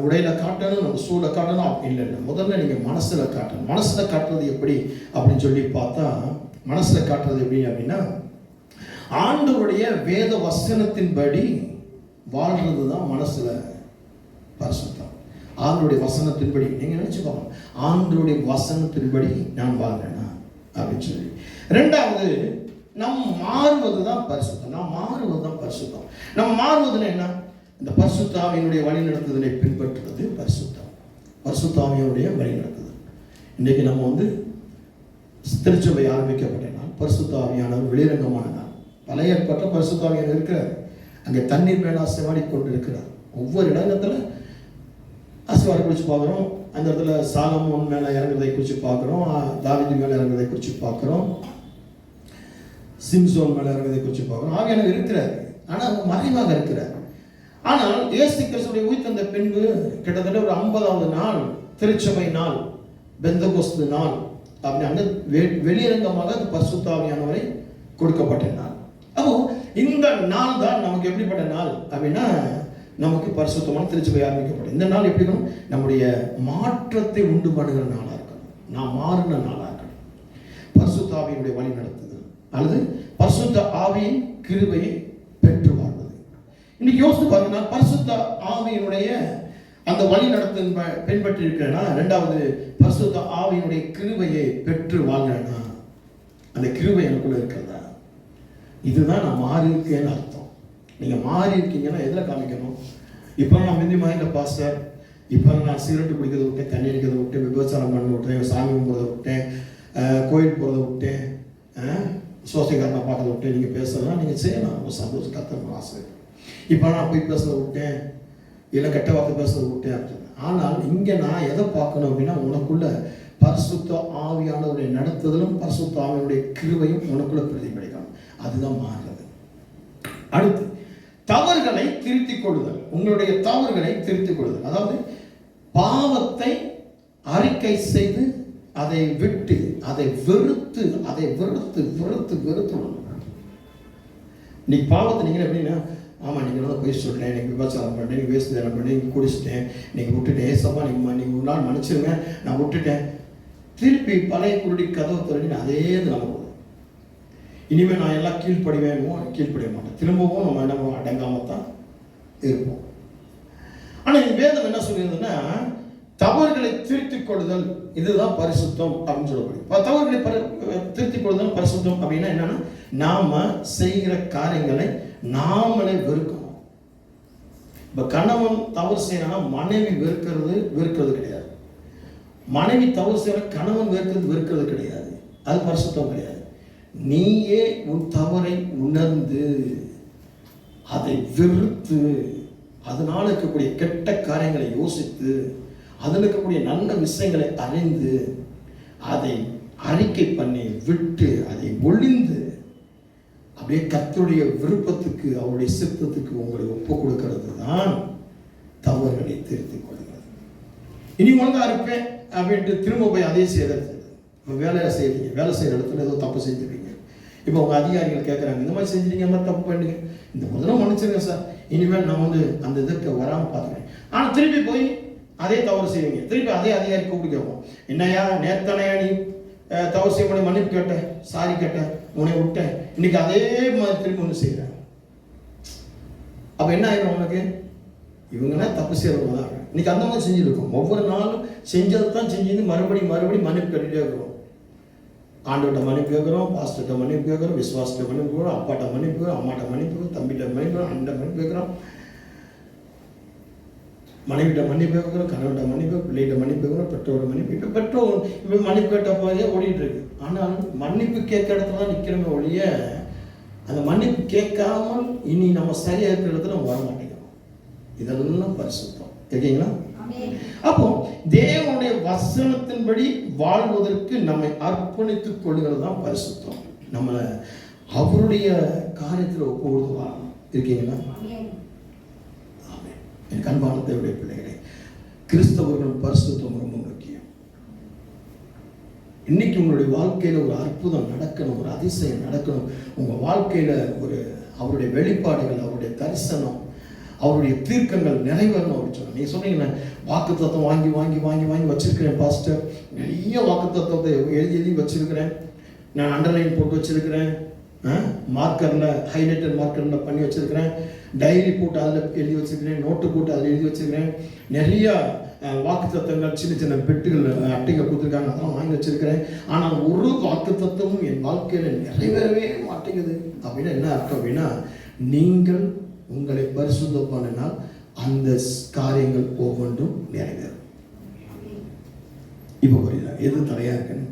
உடையில காட்டணும், நம்ம ஷூல காட்டணும். அப்படி இல்லை, முதல்ல நீங்கள் மனசில் காட்டணும். மனசில் காட்டுறது எப்படி அப்படின்னு சொல்லி பார்த்தா, மனசில் காட்டுறது எப்படி அப்படின்னா, ஆண்டவருடைய வேத வசனத்தின்படி வாழ்றது தான் மனசில் பரிசுத்தம். ஆண்டவருடைய வசனத்தின்படி நீங்கள் நினச்சி பார்க்கணும், ஆண்டவருடைய வசனத்தின்படி நான் வாழ்றேனா அப்படின்னு சொல்லி. ரெண்டாவது, நம் மாறுவது தான் பரிசுத்தம். நாம் மாறுவது தான் பரிசுத்தம். நம்ம மாறுவதுல என்ன? இந்த பரிசுத்த ஆவியினுடைய வழி நடத்துதலை பின்பற்றுவது பரிசுத்தம். பரிசுத்த ஆவியானுடைய வழி நடத்துதல். இன்றைக்கு நம்ம திருச்சபை ஆரம்பிக்கப்பட்ட நாள், பரிசுத்த ஆவியானவர் வெளிரங்கமான நாள். பழைய ஏற்பாட்டில் பரிசுத்த ஆவியானவர் இருக்கிறார். அங்கே தண்ணீர் மேலே அசைவாடி கொண்டு இருக்கிறார். ஒவ்வொரு இடத்துல அசைவாடி குறித்து பார்க்குறோம். அந்த இடத்துல சாலமோன் மேலே இறங்குறதை குறித்து பார்க்குறோம், தாவீது மேலே இறங்குறதை குறித்து பார்க்குறோம், சிம்சோன் மேலே இறங்குறதை குறித்து பார்க்குறோம். ஆவியானவர் இருக்கிறார், ஆனால் அவர் மறைவாக இருக்கிறார். ஆனால் இயேசு கிறிஸ்துவை உயிர்த்தெழுந்த பின்பு கிட்டத்தட்ட ஒரு 50வது நாள் திருச்சபை நாள், பெந்தகோஸ்து நாள் அப்படி அங்கே வெளியரங்கமாக அந்த பரிசுத்த ஆவியானவரை கொடுக்கப்பட்ட நாள். அப்போ இந்த நாள் தான் நமக்கு எப்படிப்பட்ட நாள் அப்படின்னா, நமக்கு பரிசுத்தமான திருச்சபை ஆரம்பிக்கப்படும். இந்த நாள் எப்படி இருக்கணும்? நம்முடைய மாற்றத்தை உண்டு பண்ணுகிற நாளாக இருக்கணும். நாம் மாறின நாளாக இருக்கணும். பரிசுத்த ஆவியினுடைய வழி நடத்துதல் அல்லது பரிசுத்த ஆவியின் கிருபையை பெற்று வாழ்வது. இன்னைக்கு யோசித்து பாருங்க, பரிசுத்த ஆவியினுடைய அந்த வழி நடத்த பின்பற்றி இருக்கிறேன்னா, ரெண்டாவது பரிசுத்த ஆவியினுடைய கிருபையை பெற்று வாழ்கிறேன்னா, அந்த கிருபை எனக்குள்ள இருக்கிறதா? இதுதான் நான் மாறி இருக்கேன்னு அர்த்தம். நீங்கள் மாறி இருக்கீங்கன்னா எதில் காமிக்கணும்? இப்போ நான் முந்தி மாதிரி பாஸ்டர், இப்போ நான் சிகரெட்டு குடிக்கிறத விட்டேன், தண்ணி அடிக்கிறத விட்டேன், விபச்சாரம் பண்ண விட்டேன், சாமி கும்பிட்றத விட்டேன், கோயில் போகிறத விட்டேன், சோசியக்காரனை பார்க்கறத விட்டேன். நீங்கள் பேசலாம், நீங்கள் செய்யலாம், ஒரு சந்தோஷம் கத்தணும் ஆசை. இப்போ நான் போய் பேசுறதை விட்டேன், இல்லை கெட்ட வார்த்தை பேசுறதை விட்டேன் அப்படின்னு. ஆனால் இங்கே நான் எதை பார்க்கணும் அப்படின்னா, உனக்குள்ள பரிசுத்த ஆவியானவருடைய நடத்துதலும் பரிசுத்த ஆவியானுடைய கிருபையும் உனக்குள்ள பிரதிபலிக்கணும். அதுதான் மாறுறது. அடுத்து தவறுகளை திருத்திக் கொள்ளுதல். உங்களுடைய தவறுகளை திருத்திக் கொள்ளுதல், அதாவது பாவத்தை அறிக்கை செய்து அதை விட்டு அதை வெறுத்து நீ பாவத்தை நீங்கள் எப்படின்னா, ஆமாம் நீங்கள் தான் போய் சொல்லிட்டேன், நீங்கள் விபச்சாரம் பண்ணேன், நீங்கள் வேஸ்ட் பண்ணி நீங்கள் குடிச்சிட்டேன், நீங்கள் விட்டுட்டேன், ஏசப்பா நீங்கள் ஒரு நாள் மன்னிச்சிருங்க, நான் விட்டுட்டேன். திருப்பி பழைய குருடி கதவை திறடி அதே நம்ம இனிமேல் நான் எல்லாம் கீழ்ப்படிய மாட்டேன். திரும்பவும் நம்ம என்ன அடங்காமத்தான் இருப்போம். ஆனால் இந்த வேதம் என்ன சொல்லியிருந்ததுன்னா, தவறுகளை திருத்திக் கொள்ளுதல் இதுதான் பரிசுத்தம் அப்படின்னு சொல்லப்படுது. தவறுகளை திருத்திக் கொள்ளுதல் பரிசுத்தம் அப்படின்னா என்னன்னா, நாம செய்கிற காரியங்களை நாமளே வெறுக்கணும். இப்ப கணவன் தவறு செய்யறா, மனைவி வெறுக்கிறது கிடையாது. மனைவி தவறு செய்யற, கணவன் வெறுக்கிறது கிடையாது. அது பரிசுத்தம் கிடையாது. நீயே உன் தவறை உணர்ந்து அதை வெறுத்து அதனால இருக்கக்கூடிய கெட்ட காரியங்களை யோசித்து அதில் இருக்கக்கூடிய நல்ல விஷயங்களை அறிந்து அதை அறிக்கை பண்ணி விட்டு அதை ஒளிந்து அப்படியே கர்த்தருடைய விருப்பத்துக்கு அவருடைய சித்தத்துக்கு உங்களை ஒப்பு கொடுக்கிறது தான் தவறுகளை திருத்திக் கொள்கிறது. இனி ஒழுங்கா இருப்பேன் அப்படின்ட்டு திரும்ப போய் அதே செய்யறது. வேலையை செய்யறீங்க, வேலை செய்கிற இடத்துல ஏதோ தப்பு செஞ்சுருவீங்க. இப்போ உங்கள் அதிகாரிகள் கேட்குறாங்க, இந்த மாதிரி செஞ்சுருங்க, மாதிரி தப்பு பண்ணுங்க, இந்த முதல்ல மன்னிச்சிருங்க சார், இனிமேல் நான் அந்த இதுக்கு வராமல் பார்த்துக்கிறேன். ஆனால் திருப்பி போய் அதே தவறு செய்வீங்க. திருப்பி அதே அதிகாரி கூப்பிட்டு கேட்போம், என்னையா நேர்த்தானையா நீ தவறு செய்ய முடியும், மன்னிப்பு கேட்டேன், சாரி கேட்டேன், உன்னை விட்டேன், இன்னைக்கு அதே மாதிரி திருப்பி ஒன்று செய்கிறேன். அப்போ என்ன ஆயிடும் உனக்கு? இவங்கெல்லாம் தப்பு செய்கிறவங்க தான். இன்னைக்கு அந்த மாதிரி செஞ்சுருக்கோம். ஒவ்வொரு நாளும் செஞ்சது தான் செஞ்சு மறுபடியும் மன்னிப்பு கேட்டுகிட்டே இருக்கிறோம். ஆண்டோட்ட மன்னிப்பு கேட்குறோம், பாஸ்டர்கிட்ட மன்னிப்பு கேட்குறோம், விசுவாசத்தை மன்னிப்பு கேட்குறோம், அப்பாட்ட மன்னிப்பு கேட்குறோம், அம்மாட்ட மன்னிப்பு கேட்குறோம், தம்பிகிட்ட மன்னிப்பு கேட்குறோம், அண்ணன் மன்னிப்பு கேட்குறோம், மனைவிட்ட மன்னிப்பு கேட்குறோம், கணவன்கிட்ட மன்னிப்பு, பிள்ளைகிட்ட மன்னிப்பு கேட்குறோம், பெற்றோட மன்னிப்பு. இப்போ பெற்றோர் இப்போ மன்னிப்பு கேட்ட போதே ஓடிட்டு இருக்கு. ஆனால் மன்னிப்பு கேட்க இடத்துல தான் நிற்கிறோமே ஒழிய அந்த மன்னிப்பு கேட்காமல் இனி நம்ம சரியாக இருக்கிற இடத்துல நம்ம வர மாட்டேங்கிறோம். இதெல்லாம் பரிசுத்தம் இருக்கீங்களா? அப்போ தேவனுடைய வசனத்தின்படி வாழ்வதற்கு நம்மை அர்ப்பணித்துக் கொள்கிறது தான் பரிசுத்தம். நம்ம அவருடைய காரியத்தில் ஒப்பு கொடுத்து வாழணும். இருக்கீங்களா? என் அன்பான தேவனுடைய பிள்ளைகளே, கிறிஸ்தவர்கள் பரிசுத்தம் ரொம்ப முக்கியம். இன்னைக்கு உங்களுடைய வாழ்க்கையில ஒரு அற்புதம் நடக்கணும், ஒரு அதிசயம் நடக்கணும். உங்க வாழ்க்கையில அவருடைய வெளிப்பாடுகள், அவருடைய தரிசனம், அவருடைய தீர்க்கங்கள் நிறைவேறணும் அப்படின்னு சொன்னாங்க. நீங்க சொன்னீங்கன்னா வாக்கு தத்துவம் வாங்கி வச்சிருக்கிறேன் பாஸ்டர், நிறைய வாக்கு தத்துவத்தை எழுதி வச்சிருக்கிறேன், நான் அண்டர்லைன் போட்டு வச்சிருக்கிறேன், மார்க்கர்ல ஹைலைட்டர் மார்க்கர்ல பண்ணி வச்சிருக்கிறேன், டைரி போட்டு அதில் எழுதி வச்சிருக்கிறேன், நோட்டு போட்டு அதில் எழுதி வச்சிருக்கிறேன், நிறைய வாக்கு தத்துவங்கள் சின்ன சின்ன பெட்டுகள் அட்டைகள் கொடுத்துருக்காங்க, அதெல்லாம் வாங்கி வச்சிருக்கிறேன். ஆனால் ஒரு வாக்கு தத்துவமும் என் வாழ்க்கையில நிறைவேறவே மாட்டேங்குது அப்படின்னா என்ன அர்த்தம் அப்படின்னா, நீங்கள் உங்களை பரிசுத்தம் பண்ணினால் அந்த காரியங்கள் ஒவ்வொன்றும் நிறைவேறும். இப்போ புரியுதா எது தடையா இருக்குன்னு?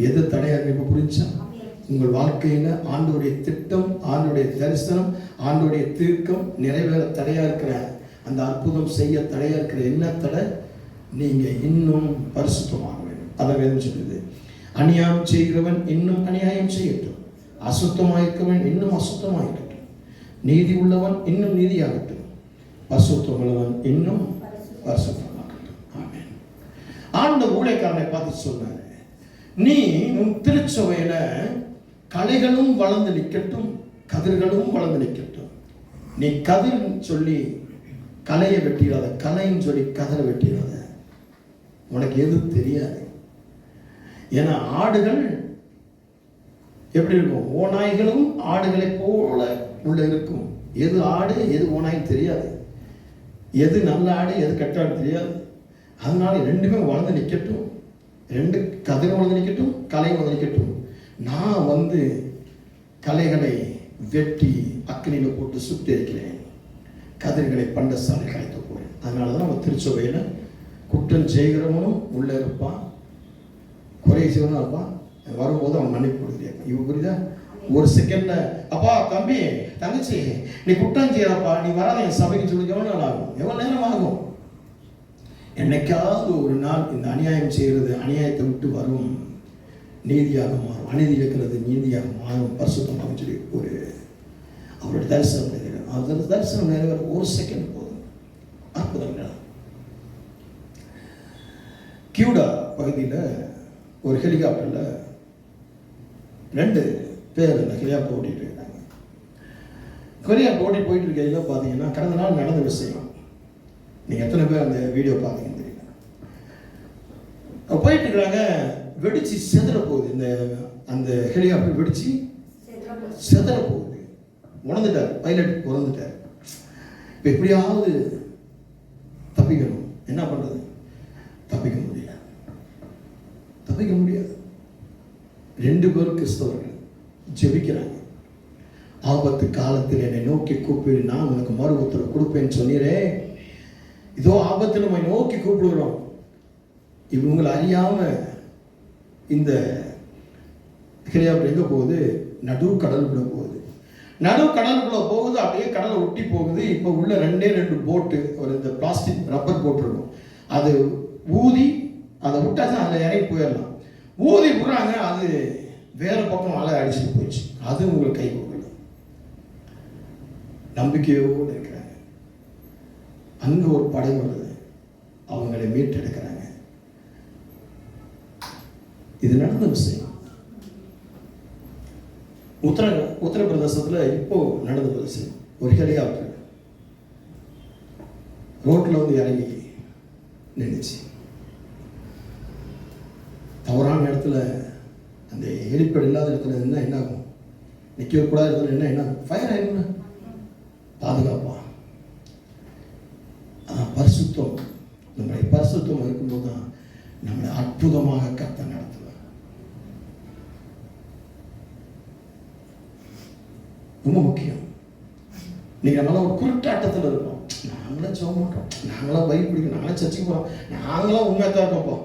எது தடையா இருக்கு இப்போ புரிஞ்சா? உங்கள் வாழ்க்கையில ஆண்டவருடைய திட்டம், ஆண்டவருடைய தரிசனம், ஆண்டவருடைய தீர்க்கம் நிறைவேற தடையா இருக்கிற, அந்த அற்புதம் செய்ய தடையா இருக்கிற என்ன தடை? நீங்க இன்னும் பரிசுத்தமாக வேண்டும். அதை வேதம் சொல்லுது. அநியாயம் செய்கிறவன் இன்னும் அநியாயம் செய்யட்டும், அசுத்தமாயிருக்கிறவன் இன்னும் அசுத்தமாயிருக்கட்டும், நீதி உள்ளவன் இன்னும் நீதியாகட்டும், பரிசுத்தம் உள்ளவன் இன்னும் பரிசுத்தமாகட்டும். ஆமென். ஆண்டவர் ஊழியக்காரனை பார்த்து சொன்னார், நீ உன் திருச்சபையில களைகளும் வளர்ந்து நிற்கட்டும், கதிர்களும் வளர்ந்து நிற்கட்டும். நீ கதிர் சொல்லி கலையை வெட்டிடாத, கலைன்னு சொல்லி கதிரை வெட்டிடாத. உனக்கு எது தெரியாது. ஏன்னா ஆடுகள் எப்படி இருக்கும்? ஓநாய்களும் ஆடுகளை போல உள்ள இருக்கும். எது ஆடு எது ஓநாய் தெரியாது, எது நல்ல ஆடு எது கெட்ட ஆடு தெரியாது. அதனால ரெண்டுமே வளர்ந்து நிற்கட்டும், ரெண்டு கதிர் வளர்ந்து நிற்கட்டும், கலை வளர்ந்து நிற்கட்டும். நான் கலைகளை வெட்டி அக்கினியில் போட்டு சுட்டெரிக்கிறேன், கதிர்களை பண்டசாலை கலைத்து போறேன். அதனால தான் நம்ம திருச்சபையில் குற்றம் செய்கிறவனும் உள்ளே இருப்பான், குறை செய்வனும் இருப்பான். வரும்போது அவன் மன்னிப்பு கொடுக்குறேன். இவ புரியுதா? ஒரு செகண்ட்ல அப்பா தம்பி தங்கச்சி நீ குற்றம் செய்யறப்பா, நீ வராத என் சபைக்கு சொல்லி எவ்வளோ நாள் ஆகும்? எவ்வளோ நேரம் ஆகும்? என்னைக்காவது ஒரு நாள் இந்த அநியாயம் செய்கிறது அநியாயத்தை விட்டு வரும், நீதியாக மாறும். அநீதி இருக்கிறது நீதியாக மாறும், பரிசுத்தமாக சொல்லி ஒரு அவருடைய தரிசனம் நிறைவேறும். அவர் தரிசனம் நிறைவேற ஒரு செகண்ட் போதும். அற்புதங்கள். கியூடா பகுதியில் ஒரு ஹெலிகாப்டரில் 2 பேர் அந்த ஹெலிகாப்டர் ஓட்டிகிட்டு இருக்காங்க. ஹெலிகாப்டர் ஓட்டிட்டு போயிட்டு இருக்கையில் பார்த்தீங்கன்னா கடந்த நாள் நடந்த விஷயம். நீங்கள் எத்தனை பேர் அந்த வீடியோ பார்த்தீங்கன்னு தெரியல. போயிட்டு இருக்கிறாங்க, வெடிச்சு செதற போகுது. அந்த ஹெலிகாப்டர் வெடிச்சு செதற போகுது. உணர்ந்துட்டார், பைலட் உணர்ந்துட்டார். இப்போ எப்படியாவது தப்பிக்கணும். என்ன பண்ணுறது? தப்பிக்க முடியாது, தப்பிக்க முடியாது. 2 பேரும் கிறிஸ்தவர்கள் ஜெபிக்கிறாங்க. ஆபத்து காலத்தில் என்னை நோக்கி கூப்பிடு, நான் உனக்கு மறு உத்தரவு கொடுப்பேன்னு சொன்னீரே, இதோ ஆபத்து நம்ம நோக்கி கூப்பிடுகிறோம். இவங்களை அறியாம இந்த ஹெலிகாப்டர் எங்க போகுது? நடு கடலுக்குள்ள போகுது. நடு கடலுக்குள்ள போகுது, அப்படியே கடலை ஒட்டி போகுது. இப்போ உள்ள 2 போட்டு, ஒரு இந்த பிளாஸ்டிக் ரப்பர் போட்டு இருக்கும், அது ஊதி அதை விட்டாச்சும் அதில் இறங்கி போயிடலாம். ஊதி விடுறாங்க, அது வேற பக்கம் அலை அடிச்சுட்டு போயிடுச்சு. அது உங்களுக்கு கை கொடுக்கல. நம்பிக்கையோடு இருக்கிறாங்க. அங்க ஒரு படை வருது, அவங்களை மீட்டெடுக்கிறாங்க. இது நடந்த விஷயம். உத்தரப்பிரதேசத்தில் இப்போ நடந்த விஷயம். ஒரு ஹெலிகாப்டர் ரோட்ல இறங்கி நின்றுச்சு. தவறான இடத்துல, அந்த ஹெலிபேட் இல்லாத இடத்துல இருந்தால் என்ன ஆகும்? நிற்கக்கூடாத இடத்துல என்ன ஆகும்? ஃபயர் ஆகிடும். பாதுகாப்பா பரிசுத்தம், நம்முடைய பரிசுத்தம் இருக்கும்போது தான் நம்மளை அற்புதமாக கர்த்தர் நடத்துவார். ரொம்ப முக்கியம். நீங்க நம்மளாம் ஒரு குருட்டாட்டத்தில் இருக்கோம். நாங்களாம் ஜெபம் பண்றோம், நாங்களாம் பைபிள் படிக்கிறோம், நாங்களாம் சர்ச்சுக்கு போறோம், நாங்களாம் உண்மையாக இருக்கப்போம்.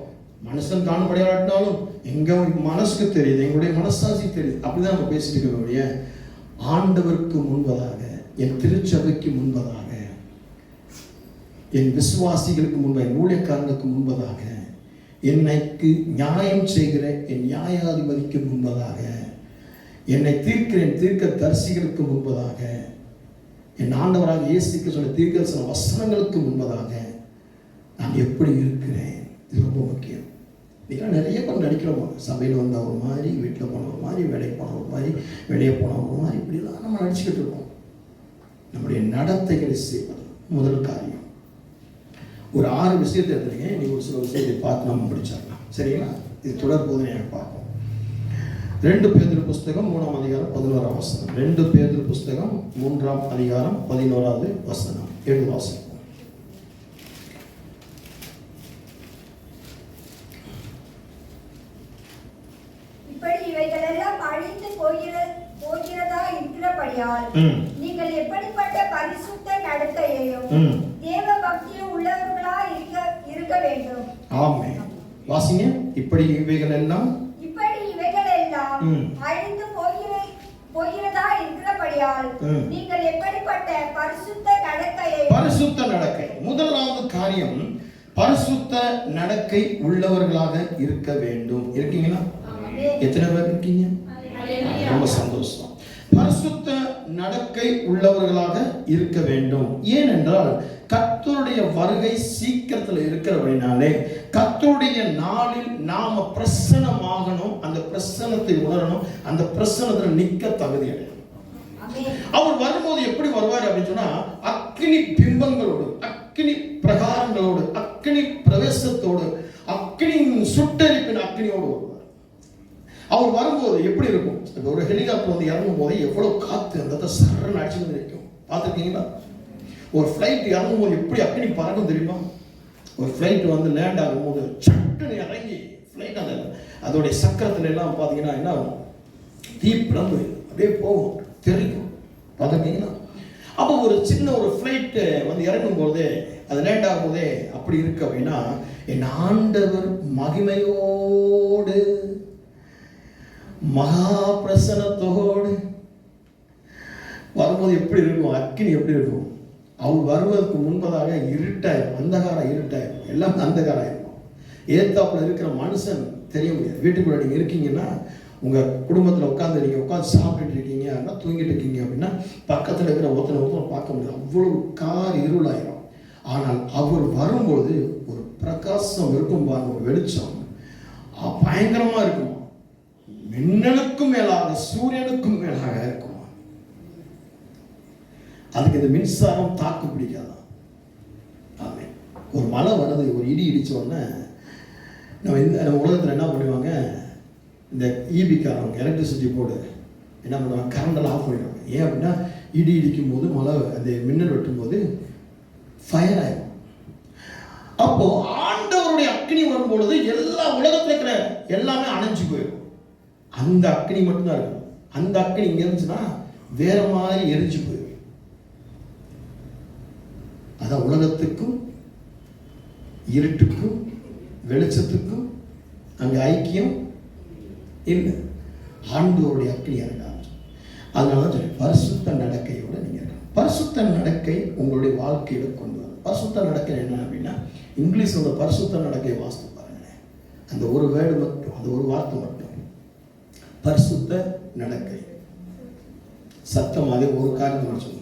மனுஷன் காணும்படியாட்டாலும் எங்க மனசுக்கு தெரியுது, எங்களுடைய மனசாட்சி தெரியுது. அப்படிதான் நம்ம பேசிட்டு இருக்கக்கூடிய ஆண்டவருக்கு முன்பதாக, என் திருச்சபைக்கு முன்பதாக, என் விசுவாசிகளுக்கு முன்பாக, என் ஊழியக்காரனுக்கு முன்பதாக, என்னைக்கு நியாயம் செய்கிற என் நியாயாதிபதிக்கு முன்பதாக, என்னை தீர்க்கிறேன் தீர்க்க தரிசிகளுக்கு முன்பதாக, என் ஆண்டவராக இயேசுக்கு சொன்ன தீர்க்கதரிசன வசனங்களுக்கு முன்பதாக நான் எப்படி இருக்கிறேன்? இது ரொம்ப முக்கியம். நீங்கள் நிறைய பேர் நடிக்கிறோமா? சபையில் வந்தால் ஒரு மாதிரி, வீட்டில் போன ஒரு மாதிரி, வேலைக்கு போன ஒரு மாதிரி, வெளியே போன ஒரு மாதிரி, இப்படிலாம் நம்ம நடிச்சுக்கிட்டு இருக்கோம். நம்முடைய நடத்தைகளை செய்வது முதல் காரியம். ஒரு 6 விஷயத்தை எடுத்துருங்க. நீங்கள் ஒரு சில விஷயத்தை பார்த்து நம்ம முடிச்சிடலாம். சரிங்களா? இது தொடர் போதனையாக பார்ப்போம். 2 பேதுரு புஸ்தகம் 3ஆம் அதிகாரம் 11ஆம் வசனம். 2 பேதுரு புஸ்தகம் 3ஆம் அதிகாரம் 11வது வசனம். 7 வாசிப்போம். இப்படி இவைகளெல்லாம் அழிந்து போகிறதா இருக்கிறபடியால் நீங்கள் எப்படிப்பட்ட பரிசுத்த நடத்தையையும் தேவ பக்தியும் உள்ளவர்களாய் இருக்க வேண்டும். வாசிங்க. இப்படி இவைகள் எல்லாம் அழிந்து போகிறதா இருக்கிறபடியால் நீங்கள் எப்படிப்பட்ட பரிசுத்த நடக்கை. முதலாவது காரியம், பரிசுத்த நடக்கை உள்ளவர்களாக இருக்க வேண்டும். இருக்கீங்களா? எத்தனை பேர் இருக்கீங்க? ரொம்ப சந்தோஷம். பரிசுத்த நடக்கை உள்ளவர்களாக இருக்க வேண்டும். ஏனென்றால் கர்த்தருடைய வருகை சீக்கிரத்தில் இருக்கிறபடினாலே கர்த்தருடைய நாளில் நாம பிரசன்னமாகணும், அந்த பிரசன்னத்தை உணரணும், அந்த பிரசன்னத்தில் நிற்க தகுதி அடையணும். அவர் வரும்போது எப்படி வருவார் அப்படின்னு சொன்னா, அக்கினி பிம்பங்களோடு, அக்கினி பிரகாரங்களோடு, அக்கினி பிரவேசத்தோடு, அக்கினி சுட்டரிப்பின் அக்கினியோடு வருவார். அவர் வரும்போது எப்படி இருக்கும்? ஒரு ஹெலிகாப்டர் வந்து இறங்கும் போது எவ்வளவு காத்து அந்த சரண அடிச்சு நிற்கும். பார்த்துருக்கீங்களா? ஒரு ஃப்ளைட் இறங்கும் போது எப்படி அக்கினி பறக்கும் தெரியுமா? ஒரு ஃப்ளைட் வந்து லேண்ட் ஆகும்போது சட்டுன்னு இறங்கி ஃப்ளைட் அதோடைய சக்கரத்துல எல்லாம் பார்த்தீங்கன்னா என்ன ஆகும்? தீப்பிழம்பு அப்படியே போகும், தெரியும். பார்த்துருக்கீங்களா? அப்போ ஒரு சின்ன ஒரு ஃப்ளைட்டு வந்து இறங்கும் போதே, அது லேண்ட் ஆகும் போதே அப்படி இருக்கு அப்படின்னா, என் ஆண்டவர் மகிமையோடு மகா பிரசன்னத்தோடு வரும்போது எப்படி இருக்கும்? அக்கினி எப்படி இருக்கும்? அவர் வருவதற்கு முன்பதாக இருட்டாயிரும், அந்தகாரம் இருட்டாயிரும், எல்லாம் அந்தகாரம் இருக்கும். ஏத்தாப்புல இருக்கிற மனுஷன் தெரிய முடியாது. வீட்டுக்குள்ள நீங்க இருக்கீங்கன்னா, உங்க குடும்பத்தில் உட்காந்து சாப்பிட்டுட்டு இருக்கீங்க, தூங்கிட்டு இருக்கீங்க அப்படின்னா பக்கத்தில் இருக்கிற ஒருத்தனை பார்க்க முடியாது, அவ்வளவு கார் இருளாயிரும். ஆனால் அவர் வரும்போது ஒரு பிரகாசம் இருக்கும் பாருங்க, ஒரு வெளிச்சம் பயங்கரமா இருக்கும். மின்னலுக்கும் மேலாக, சூரியனுக்கும் மேலாக இருக்கும். அதுக்கு இந்த மின்சாரம் தாக்கு பிடிக்காதான்? ஆமே. ஒரு மழை வருது, ஒரு இடி இடிச்ச உடனே நம்ம உலகத்தில் என்ன பண்ணுவாங்க? இந்த ஈபிக்காரவங்க, எலக்ட்ரிசிட்டி போர்டு என்ன பண்ணுவாங்க? கரண்டெல்லாம் ஆஃப் பண்ணிடுவாங்க. ஏன் அப்படின்னா, இடி இடிக்கும் போது, மழை அந்த மின்னல் வெட்டும் போது ஃபயர் ஆயிடும். அப்போ ஆண்டவருடைய அக்னி வரும்பொழுது எல்லா உலகத்தில் இருக்கிற எல்லாமே அணைஞ்சு போயிடும். அந்த அக்னி மட்டும்தான் இருக்கும். அந்த அக்னி இங்க இருந்துச்சுன்னா வேற மாதிரி எரிஞ்சு போயிடும். அதான் உலகத்துக்கும் இருட்டுக்கும் வெளிச்சத்துக்கும் அங்க ஐக்கியம் இல்லை. ஆண்டவருடைய அக்னி இறங்காது. அதனாலதான் சொல்லி பரிசுத்த நடக்கையோட நீங்க இருக்கணும். பரிசுத்த நடக்கை உங்களுடைய வாழ்க்கையில கொண்டு வரும். பரிசுத்த நடக்கை என்ன அப்படின்னா, இங்கிலீஷ்ல பரிசுத்த நடக்கை வாசித்து பாருங்க. அந்த ஒரு வேர்டு மட்டும், அந்த ஒரு வார்த்தை மட்டும், பரிசுத்த நடக்கை. சத்தமாக ஒரு காரியம் சொல்லுங்க.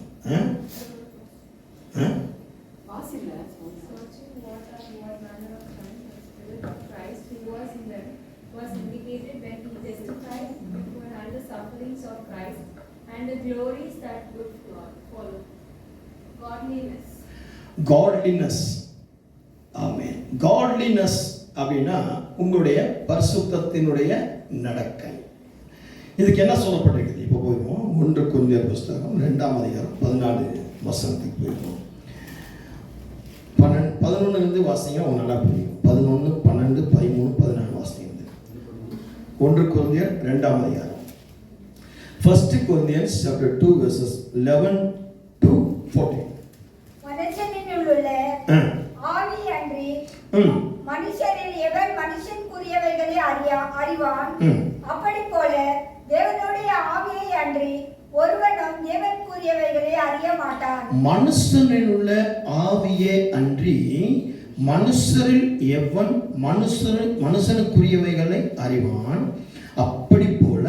Was indicated when he testified beforehand the sufferings of Christ and the glories that would follow. Godliness. Amen. Godliness அப்படின்னா உங்களுடைய பரிசுத்தத்தினுடைய நடக்கை. இதுக்கு என்ன சொல்லப்பட்டிருக்குது? இப்போ போயிருவோம் 1 கொரிந்தியர் புஸ்தகம் 2ஆம் அதிகாரம் 14 வசனத்துக்கு போயிருவோம். 11 வாசிங்க, உங்களுக்கு நல்லா புரியும். 11, 12, 13, 14 வாசிங்க. 1 கொரிந்தியர் 2ஆம் அதிகாரம். 1 Corinthians chapter 2 verses 11 to 14. மனுஷனில் உள்ள ஆவி அன்றி மனுஷரில் எவன் மனுஷனுக்குரியவைகளை அறிவான்? அப்படி போல தேவனுடைய ஆவியை அன்றி ஒருவனும் தேவனுக்குரியவைகளை அறிய மாட்டான். மனுஷனில் உள்ள ஆவியே அன்றி மனுஷரில் எவன் மனுஷனுக்குரியவைகளை அறிவான்? அப்படி போல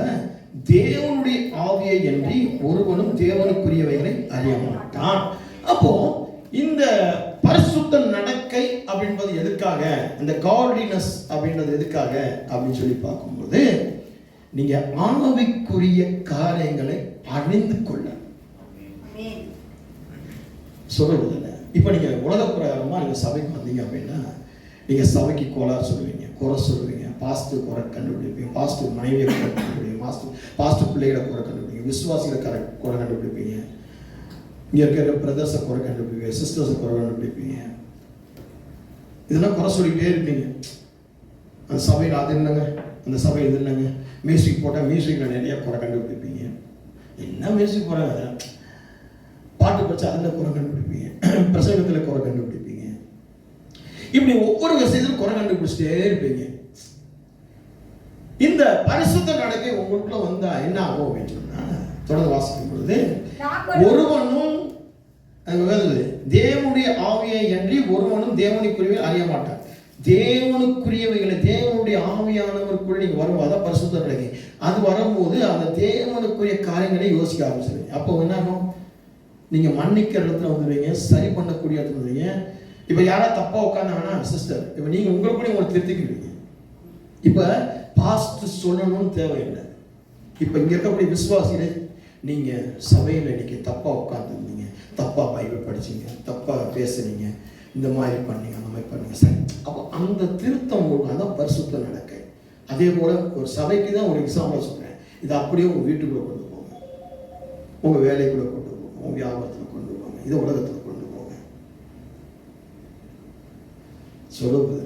தேவனுடைய ஆவியை அன்றி ஒருவனும் தேவனுக்குரியவைகளை அறிய மாட்டான். அப்போ இந்த பரிசுத்த நடக்கை அப்படின்றது எதுக்காக? இந்த காட்லினஸ் அப்படின்றது எதுக்காக அப்படின்னு சொல்லி பார்க்கும்போது, நீங்க ஆவிக்குரிய காரியங்களை அறிந்து கொள்ள சொல்றது. இப்ப நீங்க உலக பிரகாரமா நீங்க சபைக்கு வந்தீங்க அப்படின்னா, நீங்க சபைக்கு கோளாறு சொல்லுவீங்க, குறை சொல்லுவீங்க, பாஸ்டர் குறை கண்டுபிடிப்பீங்க, பாஸ்டர் மனைவியை குறை கண்டுபிடிப்பீங்க, பாஸ்டர் பிள்ளைகளை குறை கண்டுபிடிப்பீங்க, விசுவாசிகளை குறை கண்டுபிடிப்பீங்க, இங்க இருக்கிற பிரதர்ஸை குறை கண்டுபிடிப்பீங்க, சிஸ்டர்ஸை குறை கண்டுபிடிப்பீங்க. இதெல்லாம் குறை சொல்லிக்கிட்டே இருப்பீங்க. அந்த சபையில் அது இல்லைங்க, அந்த சபை இது இல்லைங்க, மியூசிக் போட்டால் மியூசிக்கில் நிறைய குறை கண்டுபிடிப்பீங்க. என்ன மியூசிக் போகிறாங்க, பாட்டு படித்தா அதில் குறை கண்டுபிடிப்பீங்க, பிரசங்கத்தில் குறை கண்டுபிடிப்பீங்க. இப்படி ஒவ்வொரு விஷயத்திலும் குறை கண்டுபிடிச்சிட்டே இருப்பீங்க. இந்த பரிசுத்த நடக்கை உங்களுக்குள்ள வந்தா என்ன ஆகும் அப்படின்னு சொன்னா, தொடர்ந்து வாசிக்கும் பொழுது ஒருவனும் தேவனுடைய ஆவியை அன்றி ஒருவனும் தேவனுக்குரியவை அறிய மாட்டான். தேவனுக்குரியவைகளை தேவனுடைய ஆவியானவருக்குள் நீங்க வரும்போது பரிசுத்த நடக்கை அது வரும்போது அந்த தேவனுக்குரிய காரியங்களை யோசிக்க ஆரம்பிச்சிருவீங்க. அப்போ என்ன ஆகும், நீங்க மன்னிக்கிற இடத்துல வந்துடுவீங்க, சரி பண்ணக்கூடிய இடத்துல வந்துடுவீங்க. இப்ப யாராவது தப்பா உட்காந்தாங்கன்னா சிஸ்டர், இப்ப நீங்க உங்களுக்குள்ளே உங்களை திருத்திக்கிடுவீங்க. இப்ப பாஸ்ட் சொல்லணும்னு தேவையில்லை. இப்ப இங்க இருக்கக்கூடிய விசுவாசிகளை நீங்க சபையில் இன்னைக்கு தப்பா உட்காந்துருந்தீங்க, தப்பா பைபிள் படிச்சீங்க, தப்பா பேசுனீங்க, இந்த மாதிரி பண்ணீங்க, அந்த மாதிரி பண்ணீங்க, சரி. அப்போ அந்த திருத்தம் அதான் பரிசுத்த நடக்கை. அதே போல ஒரு சபைக்கு தான் ஒரு எக்ஸாம்பிள் சொல்றேன். இது அப்படியே உங்க வீட்டுக்குள்ள கொண்டு போங்க, உங்க வேலைக்குள்ள கொண்டு போங்க, உங்க வியாபாரத்துல கொண்டு போங்க, இதை உலகத்துல கொண்டு போங்க. சொல்லுவது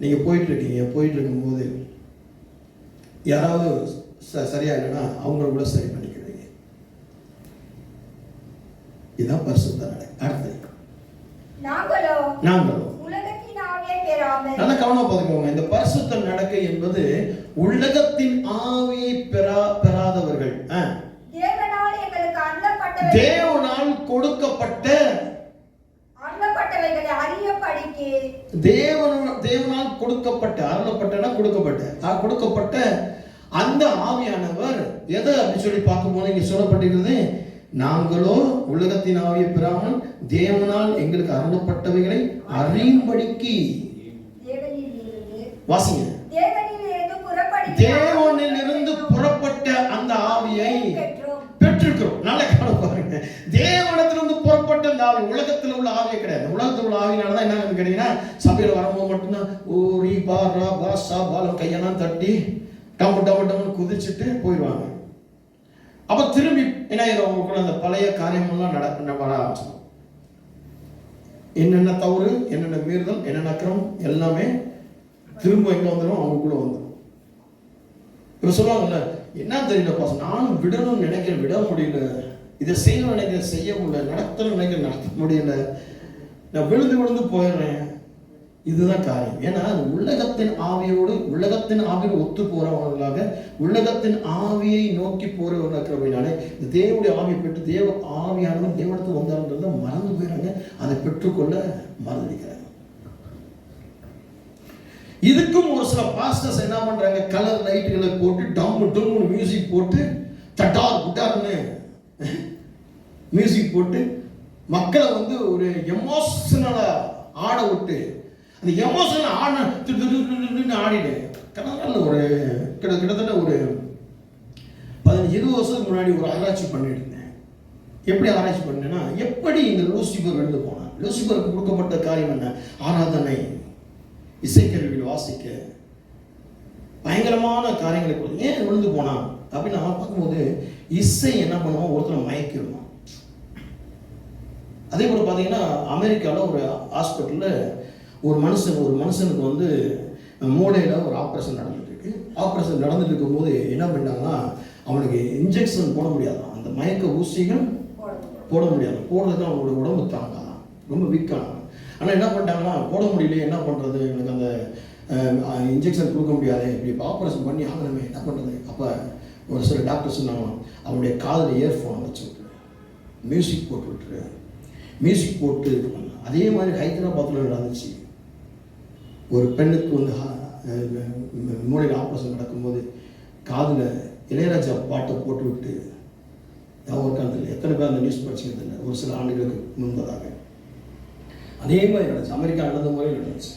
நீங்க போயிட்டு இருக்கீங்க, போயிட்டு இருக்கும்போது யாராவது சரியா இல்லைன்னா அவங்கள கூட சரி பண்ணிக்கிறீங்க. இதுதான் பரிசுத்த நடை. அடுத்து நாங்களோ நல்ல கவனம் பார்த்துக்கோங்க. இந்த பரிசுத்த நடக்கை என்பது உலகத்தின் ஆவியை பெறாதவர்கள், தேவனால் கொடுக்கப்பட்ட தேவனால் கொடுக்கப்பட்ட அருளப்பட்டனா கொடுக்கப்பட்ட அந்த ஆவியானவர் எதை அப்படி சொல்லி பார்க்கும்போது இங்க சொல்லப்பட்டிருக்கிறது, நாங்களோ உலகத்தின் ஆவியை பெறாமல் தேவனால் எங்களுக்கு அருளப்பட்டவைகளை அறியும்படிக்கு. வாசிங்க. தேவனில் இருந்து புறப்பட்ட அந்த ஆவியை பெற்றிருக்கிறோம். நல்ல கவனம் பாருங்க. தேவனிடத்திலிருந்து புறப்பட்ட அந்த ஆவி, உலகத்தில் உள்ள ஆவியே கிடையாது. உலகத்தில் உள்ள ஆவினாலதான் என்ன கேட்டீங்கன்னா, சபையில் வரும்போது மட்டும்தான் ஓரி பாரா பாசா பாலம் கையெல்லாம் தட்டி டம்மு டம்மு டம்முன்னு குதிச்சுட்டு போயிடுவாங்க. அப்ப திரும்பி என்ன அவங்களுக்குள்ள அந்த பழைய காரியமெல்லாம் வர ஆரம்பிச்சிடும். என்னென்ன தவறு, என்னென்ன மீறுதல், என்னென்ன அக்கிரமம் எல்லாமே திரும்ப எங்க வந்துடும், அவங்களுக்குள்ள வந்துடும். இப்ப சொல்லுவாங்கல்ல, என்ன தெரியல நானும் விடணும்னு நினைக்கிறேன், விட முடியல, இதை செய்யணும்னு நினைக்கிறேன், செய்ய முடியல, நடத்தணும்னு நினைக்கிறேன், நடத்த முடியல, நான் விழுந்து போயிடுறேன். இதுதான் காரியம். ஏன்னா உலகத்தின் ஆவியோடு ஒத்து போறவர்களாக, உலகத்தின் ஆவியை நோக்கி போறவர்களாக இந்த தேவனுடைய ஆவியை பெற்று தேவ ஆவியானவர் தேவனத்துக்கு வந்தாருன்றதை மறந்து போயிறாங்க. அதை பெற்றுக்கொள்ள மறந்துக்கிறாங்க. இதுக்கும் ஒரு சில பாஸ்டர்ஸ் என்ன பண்றாங்க, கலர் லைட்டுகளை போட்டு டம்மு டம்முன்னு மியூசிக் போட்டு தட்டார் குட்டார்னு மியூசிக் போட்டு மக்களை வந்து ஒரு எமோஷனலா ஆட விட்டு, அந்த எமோஷனல் ஆடிடு கடற்கடல ஒரு கிட்டத்தட்ட ஒரு 15-20 வருஷத்துக்கு முன்னாடி ஒரு ஆராய்ச்சி பண்ணிட்டு இருந்தேன். எப்படி ஆராய்ச்சி பண்ணேன்னா, எப்படி இந்த லூசிபர் விழுந்து போனான், லூசிபருக்கு கொடுக்கப்பட்ட காரியம் என்ன, ஆராதனை, இசைக்கருவிகள் வாசிக்க, பயங்கரமான காரியங்களை கொடுத்து ஏன் விழுந்து போனான் அப்படின்னு நான் பார்க்கும்போது, இசை என்ன பண்ணுவோம், ஒருத்தர் மயக்கிடுவோம். அதே போல பார்த்தீங்கன்னா, அமெரிக்காவில் ஒரு ஹாஸ்பிட்டலில் ஒரு மனுஷனுக்கு வந்து மூளையில் ஒரு ஆப்ரேஷன் நடந்துட்டு இருக்கு. ஆப்ரேஷன் நடந்துட்டு இருக்கும்போது என்ன பண்ணாங்கன்னா, அவனுக்கு இன்ஜெக்ஷன் போட முடியாதான், அந்த மயக்க ஊசிகள் போட முடியாது, போடுறதுக்கு அவனோட உடம்பு தாங்காதான், ரொம்ப வீக்கானான். ஆனால் என்ன பண்ணிட்டாங்கன்னா, போட முடியலையே, என்ன பண்ணுறது, எனக்கு அந்த இன்ஜெக்ஷன் கொடுக்க முடியாது, இப்படி ஆப்ரேஷன் பண்ணி ஆகணுமே, என்ன பண்ணுறது. அப்போ ஒரு சில டாக்டர் சொன்னாங்களாம், அவனுடைய காதில் இயர்ஃபோன் வச்சு விட்டுரு, மியூசிக் போட்டு விட்டுரு, மியூசிக் போட்டு இது பண்ண. அதே மாதிரி ஹைதராபாத்தில் நடந்துச்சு. ஒரு பெண்ணுக்கு வந்து மூளையில் ஆப்ரேஷன் நடக்கும்போது காதில் இளையராஜா பாட்டை போட்டு விட்டு, யாருக்கான எத்தனை பேர் அந்த நியூஸ் படிச்சுக்கிறது இல்லை, ஒரு சில ஆண்டுகளுக்கு முன்பதாக அதே மாதிரி நடந்துச்சு. அமெரிக்கா நடந்த மாதிரி நடந்துச்சு.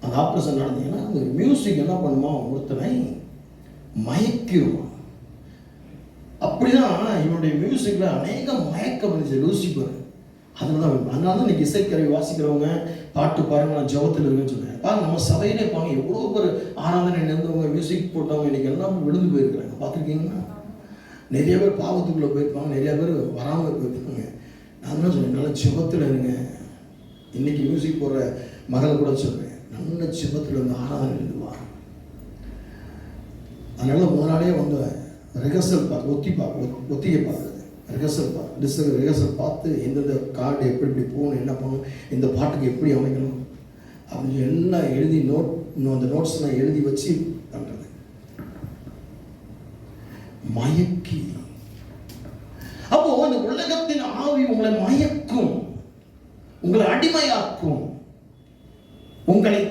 அந்த ஆப்ரேஷன் நடந்தீங்கன்னா அந்த மியூசிக் என்ன பண்ணுமா, ஒருத்தனை மயக்கிடுவான். அப்படிதான் இவனுடைய மியூசிக்கில் அநேக மயக்கம் இருந்துச்சு லூசிபர். அதனால தான் இன்னைக்கு இசைக்கருவி வாசிக்கிறவங்க பாட்டு பாருங்க, நான் ஜபத்தில் இருக்குன்னு சொன்னேன். பாருங்க, நம்ம சபையிலே பாருங்க, எவ்வளோ பேர் ஆராதனை இருந்தவங்க, மியூசிக் போட்டவங்க இன்னைக்கு எல்லாம் விழுந்து போயிருக்கிறாங்க. பார்த்துருக்கீங்கன்னா, நிறைய பேர் பாவத்துக்குள்ளே போயிருப்பாங்க, நிறைய பேர் வராமல் போயிருப்பாங்க. நான் தான் சொன்னேன், நல்ல ஜபத்தில் இருங்க. இன்னைக்கு மியூசிக் போடுற மகளை கூட சொல்றேன், நல்ல ஜபத்தில் இருந்து ஆராதனை இருந்துவாங்க. அதனால முதலாளியே வந்து ரிஹர்சல் பார்த்து ஒத்திகை பார்க்குறது, ரிஹர்சல் பார்த்து எந்தெந்த கார்டு எப்படி போகணும், என்ன பண்ணணும், இந்த பாட்டுக்கு எப்படி அமைக்கணும், அப்படின்னு எல்லாம் எழுதி அந்த நோட்ஸ்லாம் எழுதி வச்சு பண்றது. மயக்கி. அப்போ அந்த உலகத்தின் ஆவி உங்களை மயக்கும், உங்களை அடிமையாக்கும், உங்களை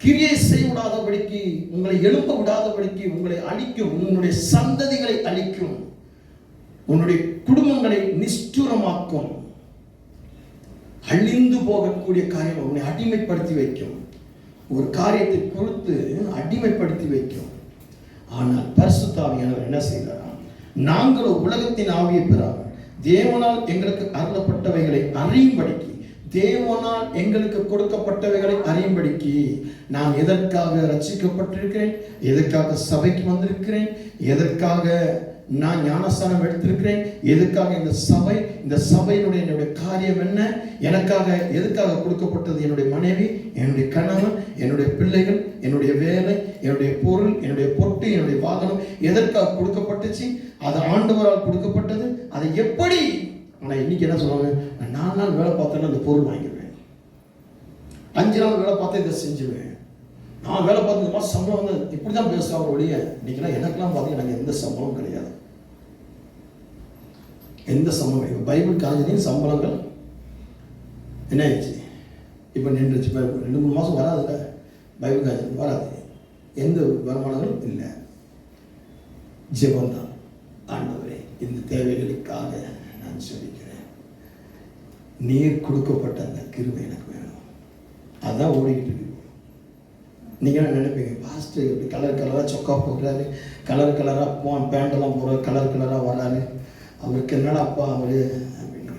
கிரியை செய்ய விடாதபடிக்கு, உங்களை எழுப்ப விடாதபடிக்கு உங்களை அழிக்கும், உன்னுடைய சந்ததிகளை அழிக்கும், உன்னுடைய குடும்பங்களை நிஷ்டூரமாக்கும், அழிந்து போகக்கூடிய காரியம் உன்னை அடிமைப்படுத்தி வைக்கும். ஒரு காரியத்தை கொடுத்து அடிமைப்படுத்தி வைக்கும். ஆனால் பரிசுத்த ஆவியானவர் என்ன செய்கிறார்? நாங்களோ உலகத்தின் ஆவியை பெறாமல் தேவனால் எங்களுக்கு அருளப்பட்டவைகளை அறியும்படிக்கு, தேவனால் எங்களுக்கு கொடுக்கப்பட்டவைகளை அறியும்படிக்கு, நான் எதற்காக ரட்சிக்கப்பட்டிருக்கிறேன், எதற்காக சபைக்கு வந்திருக்கிறேன், எதற்காக நான் ஞானஸ்தானம் எடுத்திருக்கிறேன், எதுக்காக இந்த சபையினுடைய என்னுடைய காரியம் என்ன, எனக்காக எதுக்காக கொடுக்கப்பட்டது, என்னுடைய மனைவி, என்னுடைய கணவன், என்னுடைய பிள்ளைகள், என்னுடைய வேலை, என்னுடைய பொருள், என்னுடைய பொட்டு, என்னுடைய வாகனம் எதற்காக கொடுக்கப்பட்டுச்சு, அது ஆண்டவரால் கொடுக்கப்பட்டது. அதை எப்படி? ஆனால் இன்னைக்கு என்ன சொல்லுவாங்க, நான் 4 நாள் வேலை பார்த்தேன்னா அந்த பொருள் வாங்கிடுவேன், 5 நாள் வேலை பார்த்தா இதை செஞ்சுருவேன், நான் வேலை பார்த்து இந்த மாதிரி சம்பளம் வந்து இப்படி தான் பேசுவாங்க ஒழிய, இன்னைக்கெல்லாம் எனக்கெல்லாம் பார்த்தீங்கன்னா எனக்கு எந்த சம்பளம் கிடையாது. எந்த சம்பளம் பைபிள் காலேஜ்லையும் சம்பளங்கள் என்ன ஆயிடுச்சு, இப்போ நின்றுச்சு. 2-3 மாதம் வராதுல்ல, பைபிள் காலேஜ் வராது, எந்த வருமானங்களும் இல்லை. ஜெபம் தான். ஆண்டவரே, இந்த தேவைகளுக்காக நான் சொல்லிக்கிறேன், நீர் கொடுக்கப்பட்ட அந்த கிருபை எனக்கு வேணும். அதுதான் ஓடிக்கிட்டு இருக்கு. நீங்கள் என்ன நினைப்பீங்க, பாஸ்டர் இப்படி கலராக சொக்கா போடுறாரு, கலராக பேண்டெல்லாம் போடுறாரு, கலராக வர்றாரு, அவருக்கு என்னடா அப்பா அவரு அப்படின்னு.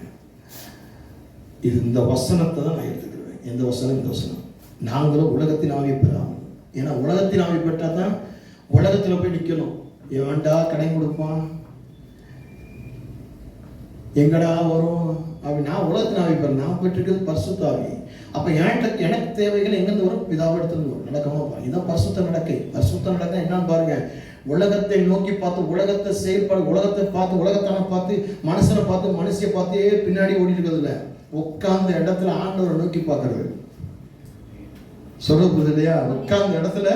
இது இந்த வசனத்தை தான் நான் எடுத்துக்கிடுவேன். எந்த வசனம்? இந்த வசனம். நாங்களும் உலகத்தின் ஆவியை பெறாமல். ஏன்னா உலகத்தின் ஆவியை பெற்றால் தான் உலகத்தில் போய் நிற்கணும். எவன்டா கடை கொடுப்பான், எங்கடா வரும் அப்படி. நான் உலகத்தின் ஆவி பெற, நான் பெற்றிருக்கிறது பரிசுத்த ஆவி. அப்போ எனக்கு தேவைகள் எங்கேருந்து வரும்? பிதாவை எடுத்துருந்து வரும். நடக்காம பாருங்க, இதுதான் பரிசுத்த நடக்கை. பரிசுத்த நடக்கை என்னன்னு பாருங்க, உலகத்தை நோக்கி பார்த்து, உலகத்தை செயல்பாடு, உலகத்தை பார்த்து, உலகத்தான பார்த்து, மனுஷனை பார்த்து, மனுஷியை பார்த்தே பின்னாடி ஓடி இருக்கிறதுல, உட்கார்ந்த இடத்துல ஆண்டவரை நோக்கி பார்க்கறது. சொல்றது இல்லையா? உட்கார்ந்த இடத்துல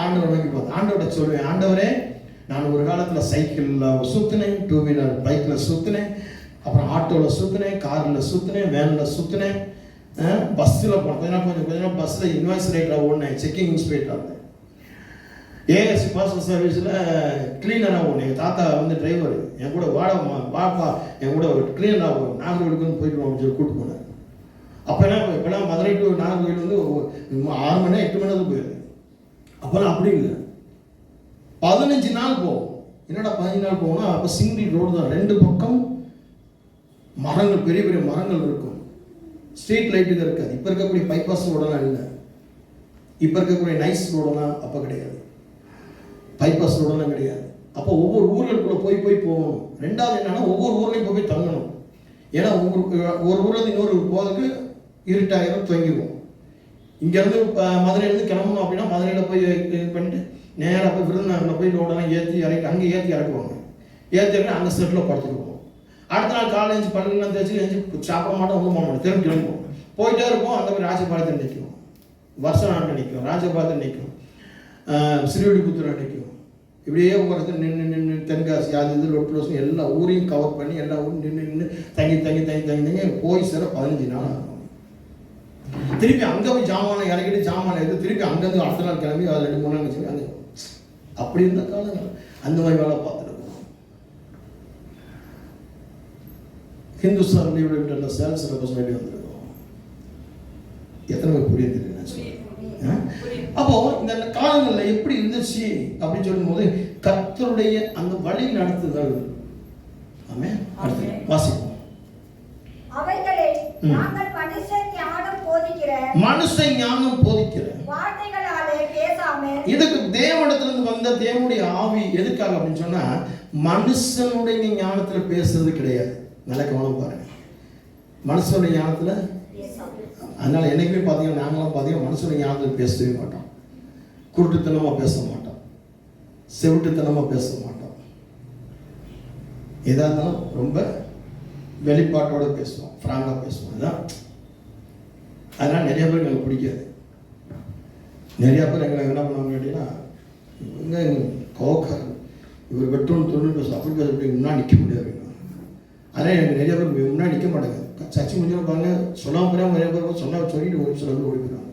ஆண்டவரை நோக்கி பார்த்து, ஆண்டவரை சொல்லுவேன், ஆண்டவரே, நான் ஒரு காலத்தில் சைக்கிளில் சுற்றினேன், 2 வீலர் பைக்கில் சுற்றினேன், அப்புறம் ஆட்டோவில் சுற்றினேன், காரில் சுற்றினேன், வேனில் சுற்றினேன், பஸ்ஸில் போனேன், கொஞ்சம் பஸ்ஸில் இன்வாய்ஸ் ரைட்டராக ஓடினேன், செக்கிங் இன்ஸ்பெக்டராக இருந்தேன், ஏஎஸ்சி பார்சல் சர்வீஸில் கிளீனராக ஓடினேன். எங்கள் தாத்தா வந்து டிரைவர், என் கூட வாப்பா என் கூட கிளீனராக நாகர்கோவிலுக்கு போயிட்டு அப்படின்னு சொல்லி கூப்பிட்டு போனார். இப்போலாம் மதுரை டு நாகர்கோவில் வந்து 6 மணி நேரம் 8 மணி நேரம் போயிடுது. அப்போல்லாம் அப்படி இல்லை, 15 நாள் போகும். என்னடா 15 நாள் போகணும்? அப்போ சிங்கிள் ரோடு தான், 2 பக்கம் மரங்கள், பெரிய பெரிய மரங்கள் இருக்கும், ஸ்ட்ரீட் லைட்டுக்கு இருக்காது. இப்போ இருக்கக்கூடிய பைபாஸ் ரோடெல்லாம் இல்லை, இப்போ இருக்கக்கூடிய நைஸ் ரோடெல்லாம் அப்போ கிடையாது, பைபாஸ் ரோடெல்லாம் கிடையாது. அப்போ ஒவ்வொரு ஊர்களுக்குள்ளே போய் போகணும். 2வது என்னன்னா, ஒவ்வொரு ஊர்லையும் போய் தங்கணும். ஏன்னா ஒரு ஊரில் இன்னொரு போகிறதுக்கு இருட்டாயிரம் தங்கிடுவோம். இங்கேருந்து மதுரையிலேருந்து கிளம்பணும் அப்படின்னா மதுரையில் போய் இது பண்ணிட்டு நேராக போய் விருதுநகரில் போய் ரோடெல்லாம் ஏற்றி இறக்கி, அங்கே ஏற்றி இறக்குவாங்க. ஏற்றி இறக்கி அங்கே செட்டில் படுத்துக்குவோம். அடுத்த நாள் காலையில் பல்லுலாம் தேய்ச்சி எழுந்து சாப்பிட மாட்டோம், ஒன்றும் பண்ண மாட்டோம், திரும்பி கிளம்புவோம். போயிட்டே இருப்போம். அங்கே போய் ராஜபாளையத்தில் நிற்கும், வருஷ நாட்டில் நிற்கும், ராஜபாளையத்தில் நிற்கும், ஸ்ரீவில்லிபுத்தூரில் நிற்கும். இப்படியே ஒவ்வொருத்தர் நின்று தென்காசி அது இது லொட்டு எல்லா ஊரையும் கவர் பண்ணி எல்லா ஊரும் நின்று தங்கி போய் சேர 15 நாள் ஆகும். திருப்பி அங்கே போய் ஜாமானை இறக்கிட்டு ஜாமானை எடுத்து திருப்பி அங்கேருந்து அடுத்த நாள் கிளம்பி அது 2-3 நாள் வச்சு அங்கே அப்படி இருந்த காலங்கள் அந்த மாதிரி வேலை பார்த்துருக்கோம். ஹிந்துஸ்தான் லீவ்ல சேல்ஸ் ரெப்ரசன்டேட்டிவ் வந்திருக்கோம். எத்தனை பேர் புரியுது? அப்போ இந்த காலங்களில் எப்படி இருந்துச்சு அப்படின்னு சொல்லும் போது கர்த்தருடைய அந்த வழி நடத்துதல். ஆமென். அடுத்து வாசிப்போம். அவைகளை நாங்கள் மனுஷன் ஞானம் போதிக்கிற வார்த்தைகளாலே பேசாமல். இதுக்கு தேவனிடத்திலிருந்து வந்த தேவனுடைய ஆவி எதுக்காக அப்படின்னு சொன்னா, மனுஷனுடைய ஞானத்துல பேசுறது கிடையாது. நல்ல கவனம் பாருங்க, மனுஷனுடைய ஞானத்துல. அதனால என்னைக்குமே பார்த்தீங்கன்னா நாங்களாம் பார்த்தீங்கன்னா மனுஷனுடைய ஞானத்தில் பேசவே மாட்டோம், குருட்டுத்தனமாக பேச மாட்டோம், செவிட்டுத்தனமாக பேச மாட்டோம். எதாக இருந்தாலும் ரொம்ப வெளிப்பாட்டோடு பேசுவோம், ஃப்ராங்காக பேசுவோம். இதுதான் அதனால் நிறைய பேருக்கு எனக்கு பிடிக்காது. நிறையா பேர் எங்களை என்ன பண்ணுவாங்க கேட்டீங்கன்னா, இவங்க கோவக்காரர், இவர் வெட்டோன்னு தொழில் பேச அப்படி பேச அப்படி முன்னாடி நிற்க முடியாது. அதனால் எனக்கு நிறைய பேர் முன்னாடி நிற்க மாட்டாங்க. சர்ச்சை முடிஞ்சாலும் பாருங்க, சொல்லாமல் போய் நிறைய பேர் சொன்னால் சொல்லிட்டு ஒரு சில பேர் ஓடி போயிடுவாங்க.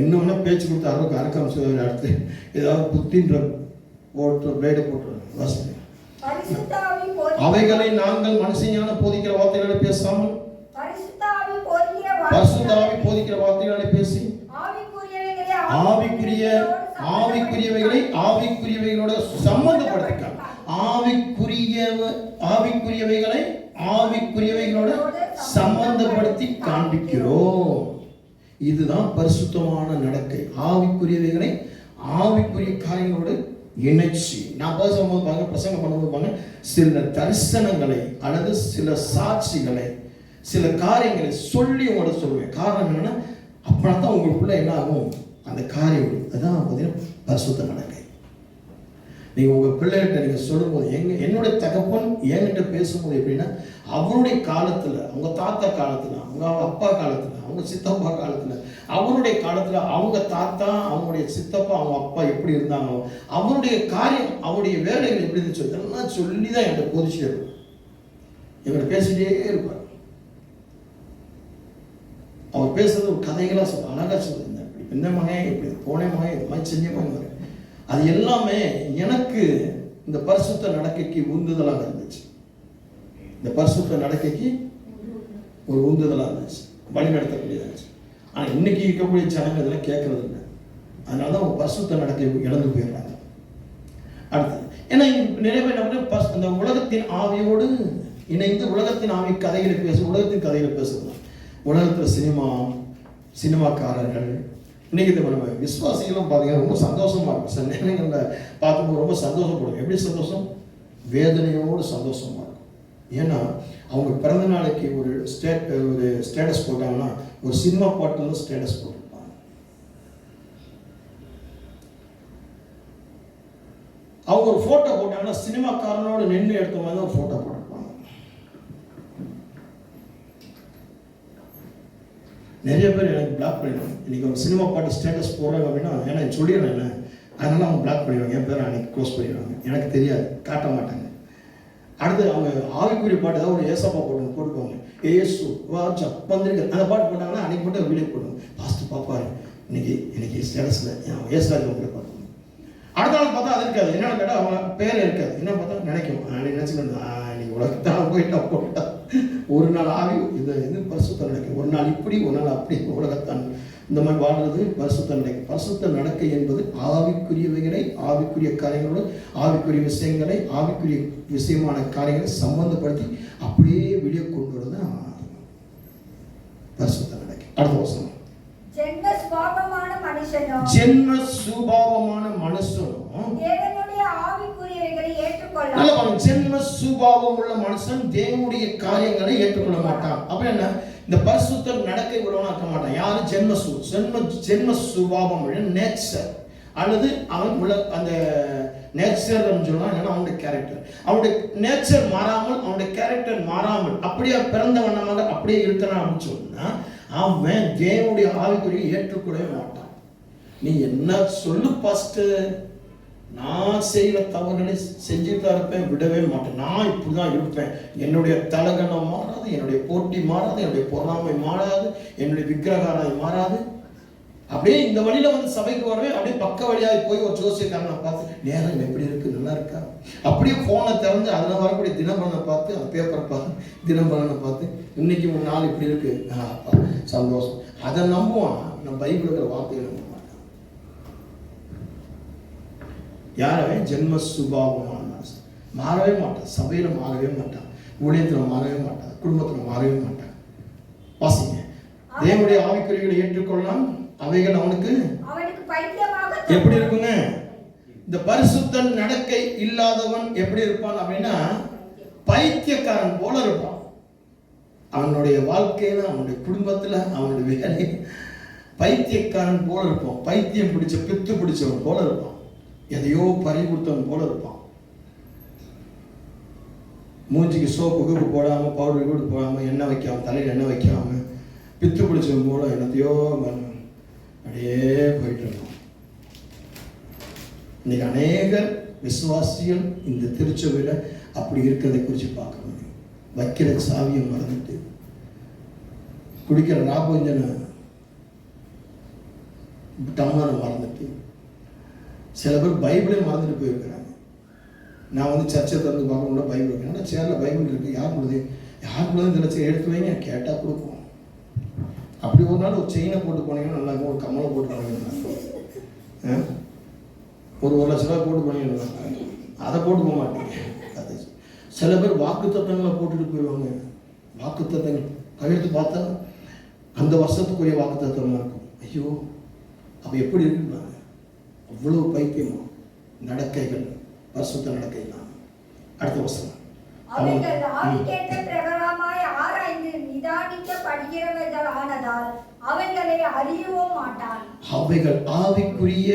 என்ன வேணால் பேச்சு கொடுத்து அறுக்க அறுக்காம அடுத்து ஏதாவது புத்தின்ற போட்டு பிளேடை போட்டுருவாங்க. வாசனை அவைகளை நாங்கள் மனுஷஞான போதிக்கிற வார்த்தைகளை பேசாமல் பரிசுத்த ஆவி போதிக்கிற வார்த்தைகளை பேசி ஆவிக்குரியவைகளோட சம்பந்தப்படுத்திட்டாங்க. ஆவிக்குரியவைகளோட சம்பந்தப்படுத்தி காண்பிக்கிறோம். இதுதான் பரிசுத்தமான நடக்கை. ஆவிக்குரியவைகளை ஆவிக்குரிய காரியங்களோடு இணைச்சி. நான் பேசும்போது பாருங்க, பிரசங்கம் பண்ணும்போது பாருங்க, சில தரிசனங்களை அல்லது சில சாட்சிகளை சில காரியங்களை சொல்லி உங்களோட சொல்லுவேன். காரணம் என்னன்னா, அப்படின்னா தான் உங்களுக்குள்ள என்ன ஆகும், அந்த காரியம். அதுதான் பார்த்தீங்கன்னா பரிசுத்த நடக்கை. நீங்கள் உங்கள் பிள்ளைகிட்ட நீங்கள் சொல்லும்போது, என்னுடைய தகப்பன் என்கிட்ட பேசும்போது எப்படின்னா, அவருடைய காலத்தில், அவங்க தாத்தா காலத்தில், அவங்க அப்பா காலத்தில், அவங்க சித்தப்பா காலத்தில், அவருடைய காலத்தில் அவங்க தாத்தா, அவங்களுடைய சித்தப்பா, அவங்க அப்பா எப்படி இருந்தாங்களோ அவருடைய காரியம், அவருடைய வேலைகள் எப்படி இருந்துச்சு இதெல்லாம் சொல்லி தான் என்கிட்ட போதிச்சுட்டே இருக்கும். எங்களை பேசிட்டே இருப்பார். அவர் பேசுறது ஒரு கதைகளாக சொல்ல, அழகாக சொல்லுங்க, இப்படி இந்த மகன் இப்படி போனே மகன் இது மாதிரி செஞ்ச மகன். அது எல்லாமே எனக்கு இந்த பரிசுத்த நடக்கைக்கு உந்துதலாக இருந்துச்சு. இந்த பரிசுத்த நடக்கைக்கு ஒரு உந்துதலாக இருந்துச்சு, வழி நடத்தக்கூடியதாக இருந்துச்சு. ஆனால் இன்னைக்கு இருக்கக்கூடிய ஜனங்கள் இதெல்லாம் கேட்கறது இல்லை. அதனால தான் அவங்க பரிசுத்த நடக்கை இழந்து போயிடுறாங்க. அடுத்தது ஏன்னா நிறைய பேர் அந்த உலகத்தின் ஆவியோடு இணைந்து உலகத்தின் ஆவி கதைகளை உலகத்தின் கதைகளை பேசுறது. உலகத்தில் சினிமாக்காரர்கள் இன்னைக்கு நம்ம விசுவாசிகளும் பார்த்தீங்கன்னா ரொம்ப சந்தோஷமா இருக்கும். சில நேரங்களில் பார்க்கும்போது ரொம்ப சந்தோஷப்படும். எப்படி சந்தோஷம்? வேதனையோடு சந்தோஷமா இருக்கும். ஏன்னா அவங்க பிறந்த நாளைக்கு ஒரு ஸ்டேட்டஸ் போட்டாங்கன்னா ஒரு சினிமா பாட்டில் ஸ்டேட்டஸ் போட்டிருப்பாங்க. அவங்க ஒரு போட்டோ போட்டாங்கன்னா சினிமாக்காரனோட நின்று எடுத்த மாதிரி ஒரு போட்டோ போட்டிருப்பாங்க. நிறைய பேர் எனக்கு பிளாக் பண்ணிடுவாங்க. இன்னைக்கு ஒரு சினிமா பாட்டு ஸ்டேட்டஸ் போடுறாங்க அப்படின்னா, ஏன்னா சொல்லிடுறேன் என்ன, அதனால அவங்க பிளாக் பண்ணிடுவாங்க. என் பேரை அன்னைக்கு க்ளோஸ் பண்ணிடுவாங்க. எனக்கு தெரியாது, காட்ட மாட்டாங்க. அடுத்து அவங்க ஆவிக்குரிய பாட்டு ஏதாவது ஒரு ஏசப்பா போட்டுக்குவாங்க. ஏசு வாஜா பந்திரிக்கை அந்த பாட்டு போட்டாங்கன்னா அன்னைக்கு மட்டும் வீடியோ போடுவாங்க. பாஸ்ட் பாப்பாரு இன்னைக்கு ஸ்டேட்டஸில் ஏசுராஜ் அவங்களை பார்க்கணும். அடுத்த நாள் பார்த்தா அது இருக்காது. என்னென்னு கேட்டால் அவங்க பேர் இருக்காது. என்ன பார்த்தா நினைக்கும், நினச்சிக்கணும் இன்னைக்கு உலகத்தான் போயிட்டா. ஒரு நாள் ஆவி இது பரிசுத்த நடக்கை. ஒரு நாள் இப்படி ஒரு நாள் அப்படி உலகத்தான் இந்த மாதிரி வாழ்றது பரிசுத்த நடக்கை. பரிசுத்த நடக்கை என்பது ஆவிக்குரியவைகளை ஆவிக்குரிய காரியங்களோடு ஆவிக்குரிய விஷயங்களை ஆவிக்குரிய விஷயமான காரியங்களை சம்பந்தப்படுத்தி அப்படியே வெளியே கொண்டு வரது பரிசுத்த நடக்கை. அடுத்த வசனம், ஜென்ம சுபாவமான மனுஷனும் தேவனுடைய ஆவிக்குரியவைகளை ஏற்றுக்கொள்ளாமல். ஜென்ம சுபாவம் உள்ள மனுஷன் தேவனுடைய காரியங்களை ஏற்றுக்கொள்ள மாட்டான். அப்ப என்ன, இந்த பரிசுத்த நடக்கை உள்ளவனா இருக்க மாட்டான். யாரு? ஜென்ம சுபாவம் உள்ள நேச்சர், அல்லது அவன் உள்ள அந்த நேச்சர் சொன்னா என்னன்னா அவனுடைய கேரக்டர். அவனுடைய நேச்சர் மாறாமல், அவனுடைய கேரக்டர் மாறாமல் அப்படியே பிறந்த வண்ணமாக அப்படியே இருக்கிறான் அப்படின்னு சொன்னா அவன் தேவனுடைய ஆவிக்குரிய ஏற்றுக்கொள்ளவே மாட்டான். நீ என்ன சொல்லு பாஸ்ட், நான் செய்கிற தவறுகளை செஞ்சுதான் இருப்பேன், விடவே மாட்டேன். நான் இப்படிதான் இருப்பேன். என்னுடைய தலகணம் மாறாது, என்னுடைய போட்டி மாறாது, என்னுடைய பொறாமை மாறாது, என்னுடைய விக்கிரகாரை மாறாது. அப்படியே இந்த வழியில வந்து சபைக்கு வரவே அப்படியே பக்க வழியாக போய் ஒரு ஜோசியக்காரனை பார்த்து நேரம் எப்படி இருக்கு, நல்லா இருக்கா, அப்படியே போனை திறந்து அதில் வரக்கூடிய தினபலனை பார்த்து அந்த பேப்பரை பார்த்து தினபலனை பார்த்து இன்னைக்கு ஒரு நாள் இப்படி இருக்கு, சந்தோஷம். அதை நம்புவான். நம்ம பைபிள் இருக்கிற வார்த்தைகளை நம்ப மாட்டான். யாரவே ஜென்ம சுபாவமான மாறவே மாட்டான். சபையில மாறவே மாட்டான், ஊழியத்தில் மாறவே மாட்டான், குடும்பத்தில் மாறவே மாட்டான். வாசிங்க, தேவனுடைய ஆவிக்குரியங்களை ஏற்றுக்கொள்ளலாம், அவைகள் அவனுக்கு எப்படி இருக்குங்க? இந்த பரிசுத்த நடக்கை இல்லாதவன் எப்படி இருப்பான் அப்படின்னா பைத்தியக்காரன் போல இருப்பான். அவனுடைய வாழ்க்கையில, அவனுடைய குடும்பத்துல, அவனுடைய வேலை பைத்தியக்காரன் போல இருப்பான். பைத்தியம் பிடிச்ச பித்து பிடிச்சவன் போல இருப்பான். எதையோ பறிகொடுத்தவன் போல இருப்பான். மூஞ்சிக்கு சோப்பு கீப்பு போடாம, பவுடர் கீடு போடாம, எண்ணெய் வைக்காம, தலையில் எண்ணெய் வைக்காம, பித்து பிடிச்சவன் போல என்னத்தையோ அப்படியே போயிட்டு இருக்கோம். இன்னைக்கு அநேக விசுவாசிகள் இந்த திருச்சபையில் அப்படி இருக்கிறதை குறித்து பார்க்கணும். வைக்கிற சாவியை மறந்துட்டு, குடிக்கிற ராபோஞ்சனை டம்மான மறந்துட்டு, சில பேர் பைபிளே மறந்துட்டு போயிருக்கிறாங்க. நான் வந்து சர்ச்சை திறந்து பார்க்கணும்னா பைபிள் இருக்கேன், ஆனால் சேரில் பைபிள் இருக்குது, யார் கொடுது இதில் எடுத்து வைங்க, கேட்டால் கொடுப்போம். அப்படி ஒரு நாள் ஒரு செயினை போட்டு போனீங்கன்னா நல்லா இருக்கும், ஒரு கம்மலை போட்டு போனீங்கன்னா, ஒரு ₹1,00,000 போட்டு போனீங்கன்னா அதை போட்டு போக மாட்டீங்க. அது சில பேர் வாக்கு தத்தங்களை போட்டுட்டு போயிடுவாங்க. வாக்கு தத்தங்கள் கையெழுத்து பார்த்தா அந்த வருஷத்துக்குரிய வாக்கு தத்தமாக இருக்கும். ஐயோ, அப்போ எப்படி இருக்குன்னா அவ்வளோ பைத்தியமா நடக்கைகள், பரிசுத்த நடக்கை தான். அடுத்த வருஷம் அவைகள் ஆவிக்கேற்ற பிரகாரமாய் ஆராய்ந்து நிதானிக்கப்படுகிறவர்கள் ஆனதால் அவைகளை அறியவும் மாட்டான். அவைகள் ஆவிக்குரிய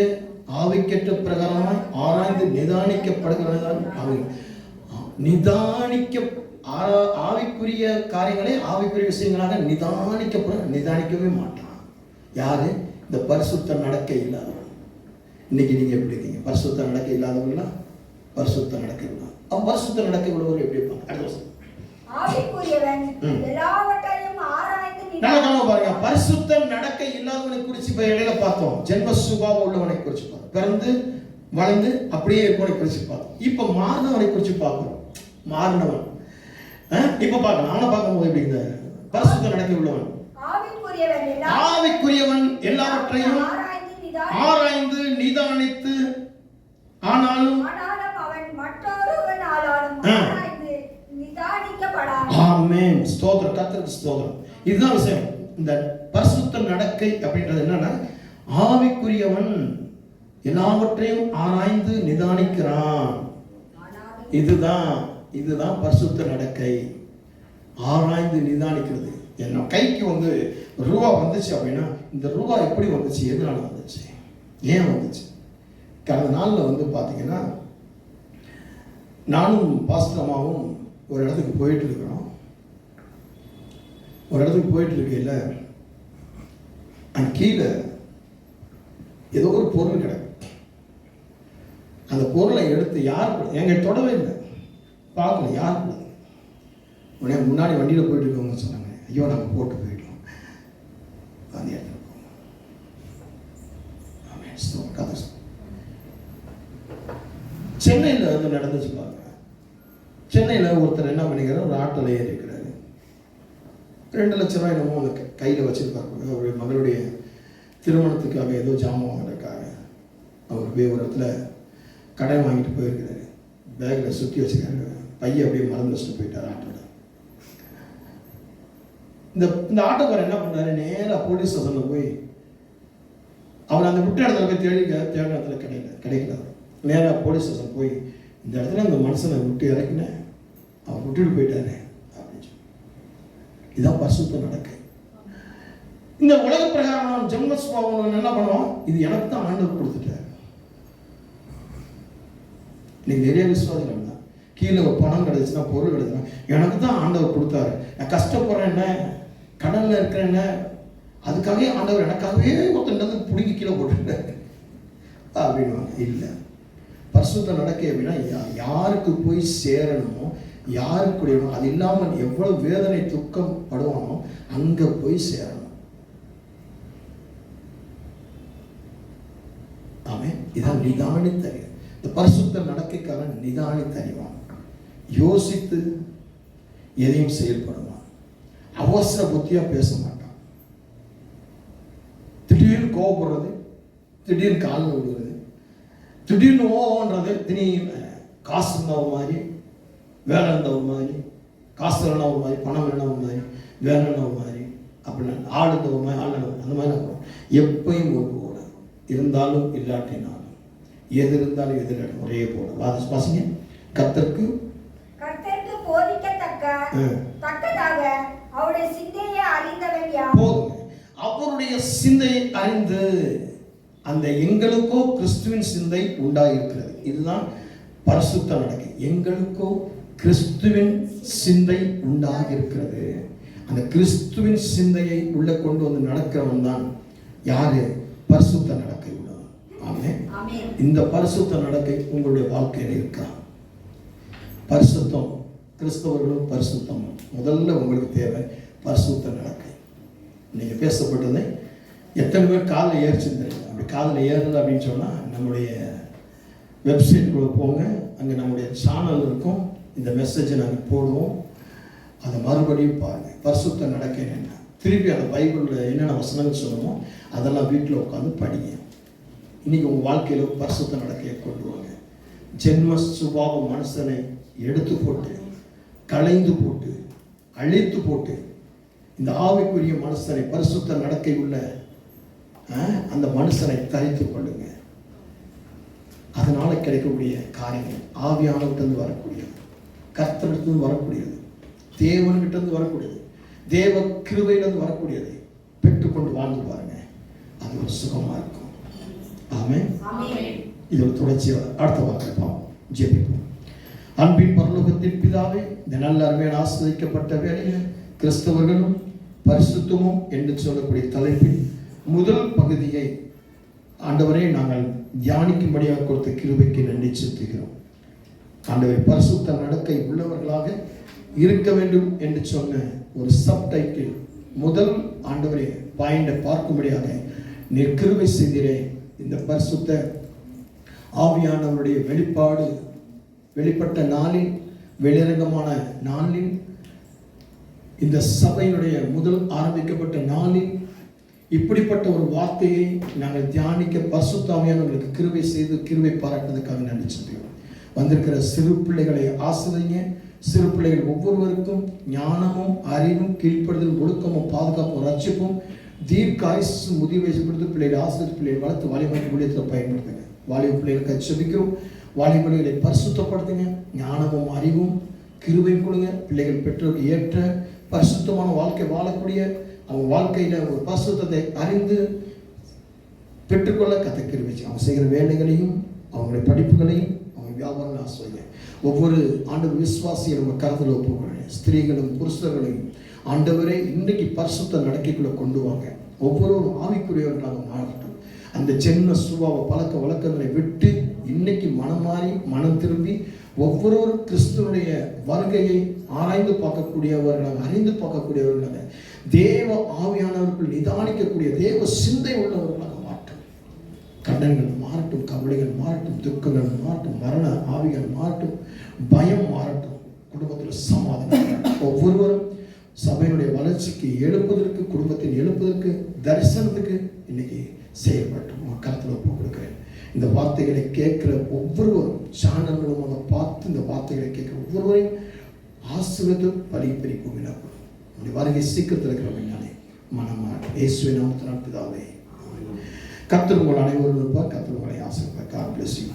ஆவிக்கேற்ற பிரகாரமாய் ஆராய்ந்து நிதானிக்கப்படுகிறதால் ஆவிக்குரிய காரியங்களை ஆவிக்குரிய விஷயங்களாக நிதானிக்கவே மாட்டான். யாரு? இந்த பரிசுத்த நடக்கை இல்லாதவன். இன்னைக்கு நீங்க எப்படி இருக்கீங்க? பரிசுத்த நடக்கை இல்லாதவங்களா? பரிசுத்த நடக்கை இல்லாத அவன் பரிசுத்த நடக்கை உள்ளவர் எப்படி இருப்பாங்க? அடுத்த வருஷம் ஆவிக்குரியவன் எல்லாவற்றையும் ஆராய்ந்து பாருங்க. பரிசுத்த நடக்கை இல்லாதவனை குறித்து இப்ப இடையில பார்த்தோம். ஜென்ம சுபாவம் உள்ளவனை குறித்து பார்த்தோம். பிறந்து வளர்ந்து அப்படியே இருப்பவனை குறித்து பார்த்தோம். இப்ப மாறினவனை குறித்து பார்க்கிறோம். மாறினவன் இப்ப பார்க்கணும். அவனை பார்க்கும்போது எப்படி இந்த பரிசுத்த நடக்கை உள்ளவன் ஆவிக்குரியவன் எல்லாவற்றையும் ஆராய்ந்து நிதானித்து ஆனாலும் ஆமென். ஸ்தோத்திரம், கர்த்தருக்கு ஸ்தோத்திரம். இதுதான் விஷயம். இந்த பரிசுத்த நடக்கை அப்படின்றது என்னன்னா, ஆவிக்குரியவன் எல்லாவற்றையும் ஆராய்ந்து நிதானிக்கிறான். இதுதான் பரிசுத்த நடக்கை. ஆராய்ந்து நிதானிக்கிறது. என்ன கைக்கு வந்து ரூபா வந்துச்சு அப்படின்னா, இந்த ரூபா எப்படி வந்துச்சு, எதனால வந்துச்சு, ஏன் வந்துச்சு? கடந்த நாளில் வந்து பார்த்தீங்கன்னா, நானும் பாஸ்டர் அம்மாவும் ஒரு இடத்துக்கு போயிட்டு இருக்கிறோம். ஒரு இடத்துக்கு போயிட்டு இருக்கையில் அங்கே கீழே ஏதோ ஒரு பொருள் கிடக்கு. அந்த பொருளை எடுத்து யார் எங்க தொடவே இல்லை, பார்க்கல, யார் உடனே முன்னாடி வண்டியில் போயிட்டு இருக்கவங்க சொன்னாங்க, ஐயோ நாங்கள் போட்டு போயிட்டோம், அந்த இடத்துல கதை. சென்னையில் வந்து நடந்துச்சு பாருங்க. சென்னையில் ஒருத்தர் என்ன பண்ணிக்கிறார், ஒரு ஆட்டோவில் ஏறி இருக்கிறாரு. 2 லட்ச ரூபாய் என்னமோ அந்த கையில் வச்சுருப்பாங்க. அவருடைய மகளுடைய திருமணத்துக்காக ஏதோ ஜாமான் வாங்குறதுக்காக அவர் போய் ஒரு இடத்துல கடை வாங்கிட்டு போயிருக்கிறாரு. பேக்கில் சுற்றி வச்சுருக்காரு. பையன் அப்படியே மறந்து வச்சுட்டு போயிட்டார் ஆட்டோவில். இந்த ஆட்டோக்காரர் என்ன பண்ணாரு, நேராக போலீஸ் ஸ்டேஷனில் போய் அவர் அந்த விட்ட இடத்துல போய் தேடின இடத்துல கிடைக்கல. நேராக போலீஸ் ஸ்டேஷன் போய், இந்த இடத்துல அந்த மனுஷனை விட்டு இறக்கினேன், அவர் விட்டுட்டு போயிட்டாரு அப்படின்னு சொல்லி. இதுதான் பரிசுத்த நடக்கை. இந்த உலக பிரகாரம் ஜென்மஸ்வாபம் என்ன பண்ணுவோம், இது எனக்கு தான் ஆண்டவர் கொடுத்துட்டார். இன்னைக்கு நிறைய விசுவாசம் தான், கீழே ஒரு பணம் கிடைச்சுன்னா, பொருள் கிடைச்சுன்னா, எனக்கு தான் ஆண்டவர் கொடுத்தாரு, நான் கஷ்டப்படுறேன், என்ன கடனில் இருக்கிறேன்னு, அதுக்காகவே ஆண்டவர் எனக்காகவே ஒருத்தன் பிடிங்கி கீழே போட்டுட்டாரு அப்படின்னு இல்லை. பரிசுத்த நடக்கை அப்படின்னா யாருக்கு போய் சேரணுமோ, யாருக்குடைய அது இல்லாமல் எவ்வளவு வேதனை துக்கம் படுவானோ அங்க போய் சேரணும். ஆமென். இதான் நிதானித்தறிவு. இந்த பரிசுத்த நடக்கைக்காரன் நிதானித்தறிவான், யோசித்து எதையும் செயல்படுவான், அவசர புத்தியா பேச மாட்டான். திடீர்னு கோபப்படுறது, திடீர்னு கால் விடுறது, திடீர்னு ஓன்றது, திடீர்னு காசு இருந்தா ஒரு மாதிரி, வேலை இருந்தா ஒரு மாதிரி, காசு இல்லைன்னா ஒரு மாதிரி, பணம் இல்லைன்னா ஒரு மாதிரி, வேலை இல்லைன்னா ஒரு மாதிரி, அப்படின்னா ஆள் இருந்த ஒரு மாதிரி, ஆள் அந்த மாதிரி இருக்கும். எப்பயும் ஒரு போல இருந்தாலும் இல்லாட்டினாலும், எது இருந்தாலும் எது இல்லாட்டும் ஒரே போல வாசிங்க. கர்த்தருக்கு போதிக்கத்தக்கதாக அவருடைய சிந்தையை அறிந்தவன் யார்? போதுங்க. அவருடைய சிந்தையை அறிந்து அந்த எங்களுக்கோ கிறிஸ்துவின் சிந்தை உண்டாயிருக்கிறது. இதுதான் பரிசுத்த நடக்கை. எங்களுக்கோ கிறிஸ்துவின் சிந்தை உண்டாகிருக்கிறது. அந்த கிறிஸ்துவின் சிந்தையை உள்ள கொண்டு வந்து நடக்கிறவன் தான் யாரு? பரிசுத்த நடக்கை உள்ளவன். ஆமென். இந்த பரிசுத்த நடக்கை உங்களுடைய வாழ்க்கையில் இருக்கா? பரிசுத்தம், கிறிஸ்தவர்களும் பரிசுத்தம். முதல்ல உங்களுக்கு தேவை பரிசுத்த நடக்கை. நீங்க பேசப்பட்டதை எத்தனை பேர் காலில் ஏறிச்சுன்னு தெரியும். அப்படி காலில் ஏறல அப்படின்னு சொன்னால் நம்முடைய வெப்சைட்டுக்குள்ளே போங்க, அங்கே நம்முடைய சேனல் இருக்கும், இந்த மெசேஜை நாங்கள் போடுவோம், அதை மறுபடியும் பாருங்கள். பரிசுத்த நடக்கை என்ன, திருப்பி அந்த பைபிளில் என்னென்ன வசனங்கள் சொல்லணுமோ அதெல்லாம் வீட்டில் உட்காந்து படிங்க. இன்றைக்கி உங்கள் வாழ்க்கையில் பரிசுத்த நடக்கையை கொண்டு வாங்க. ஜென்ம சுபாவ மனுஷனை எடுத்து போட்டு, களைந்து போட்டு, அழித்து போட்டு, இந்த ஆவிக்குரிய மனுஷனை, பரிசுத்த நடக்கை உள்ள அந்த மனுஷனை தரித்து கொள்ளுங்க. அதனால கிடைக்கக்கூடிய காரியங்கள் ஆவியானவர்கிட்ட வரக்கூடியது, கர்த்தரிடத்திலிருந்து வரக்கூடியது, தேவன்கிட்ட வரக்கூடியது, தேவ கிருபையிலிருந்து வரக்கூடியதை பெற்றுக்கொண்டு வாழ்ந்து பாருங்க. அது ஒரு சுகமா இருக்கும். ஆமென். இது ஒரு தொடர்ச்சியாக அடுத்த வார்த்தை பார்ப்போம். ஜெபிப்போம். அன்பின் பரலோகத்தின் பிதாவே, இந்த நல்ல அருமையான ஆசீர்வதிக்கப்பட்ட வேளையில் கிறிஸ்தவர்களும் பரிசுத்தமும் என்று சொல்லக்கூடிய தலைப்பில் முதல் பகுதியை ஆண்டவரே நாங்கள் தியானிக்கும்படியாக கொடுத்த கிருபைக்கு நன்றி செலுத்துகிறோம். ஆண்டவரே, பரிசுத்த நடக்கை உள்ளவர்களாக இருக்க வேண்டும் என்று சொன்ன ஒரு சப்டைட்டில் முதல் ஆண்டவரே பாயிண்டை பார்க்கும்படியாக நீர் கிருபை செய்கிறே. இந்த பரிசுத்த ஆவியானவருடைய வெளிப்பாடு வெளிப்பட்ட நாளில், வெளிரங்கமான நாளில், இந்த சபையினுடைய முதல் ஆரம்பிக்கப்பட்ட நாளில் இப்படிப்பட்ட ஒரு வார்த்தையை நாங்கள் தியானிக்க பரிசுத்த ஆவியானவர்களுக்கு கிருபை செய்து கிருபை பாராட்டுவதற்காக நன்றி சொல்கிறோம். வந்திருக்கிற சிறு பிள்ளைகளை ஆசிரியங்க. சிறு பிள்ளைகள் ஒவ்வொருவருக்கும் ஞானமும் அறிவும் கீழ்ப்படுதலும் ஒழுக்கமும் பாதுகாப்பும் ரட்சிப்பும் தீர்க்காயுசும் முதிர் வயசு கொடுத்து பிள்ளைகள் ஆசிரியர் பிள்ளைகள் வளர்த்து வாலிப ஊழியத்தில் பயன்படுத்துங்க. வாலிப பிள்ளைகளுக்கு செபிக்கிறோம். வாலிப பிள்ளைகளை பரிசுத்தப்படுத்துங்க. ஞானமும் அறிவும் கிருபையும் கொடுங்க. பிள்ளைகள் பெற்றோருக்கு ஏற்ற பரிசுத்தமான வாழ்க்கை வாழக்கூடிய, அவங்க வாழ்க்கையில ஒரு பரிசுத்தத்தை அறிந்து பெற்றுக்கொள்ள கத்தை கிருபை. அவங்க செய்கிற வேலைகளையும் அவங்களுடைய படிப்புகளையும் அவங்க வியாபாரம் ஆசிரியங்க. ஒவ்வொரு ஆண்டவர் விசுவாசியை நம்ம கருத்தில் ஒப்புக்கொள்ளுங்க. ஸ்திரீகளும் புருஷர்களையும் ஆண்டவரே இன்றைக்கு பரிசுத்த நடக்கைக்குள்ள கொண்டு வாங்க. ஒவ்வொருவரும் ஆவிக்குரியவர்களாக மாறட்டும். அந்த ஜென்ம சுபாவ பழக்க வழக்கங்களை விட்டு இன்னைக்கு மனம் மாறி மனம் திரும்பி ஒவ்வொருவரும் கிறிஸ்துவனுடைய வருகையை ஆராய்ந்து பார்க்கக்கூடியவர்களாக, அறிந்து பார்க்கக்கூடியவர்களாக, தேவ ஆவியானவர்கள் நிதானிக்கக்கூடிய தேவ சிந்தை உள்ளவர்களாக மாற்றும். கடன்கள் மாறட்டும், கவலைகள் மாறட்டும், துக்கங்கள் மாறட்டும், மரண ஆவிகள் மாறட்டும், பயம் மாறட்டும், குடும்பத்தில் சமாதானம். ஒவ்வொருவரும் சபையினுடைய வளர்ச்சிக்கு எழுப்பதற்கு, குடும்பத்தின் எழுப்பதற்கு, தரிசனத்துக்கு இன்னைக்கு செயல்பட்டும். மக்களத்தில் ஒப்பு கொடுக்கிறேன். இந்த வார்த்தைகளை கேட்கிற ஒவ்வொருவரும் சேனல் மூலமாக பார்த்து இந்த வார்த்தைகளை கேட்கிற ஒவ்வொருவரையும் ஆசீர்வதித்து பரிபரி பூமியினப்படும். உங்களுடைய வருகை சீக்கிரத்தில் இருக்கிறவங்க நானே மனமாக இயேசுவின் நாமத்தினால் பிதாவே. கர்த்தர் உங்கள் அனைவரும் இருப்பார். கர்த்தர் உங்களை ஆசீர்வதிப்பார். God bless you.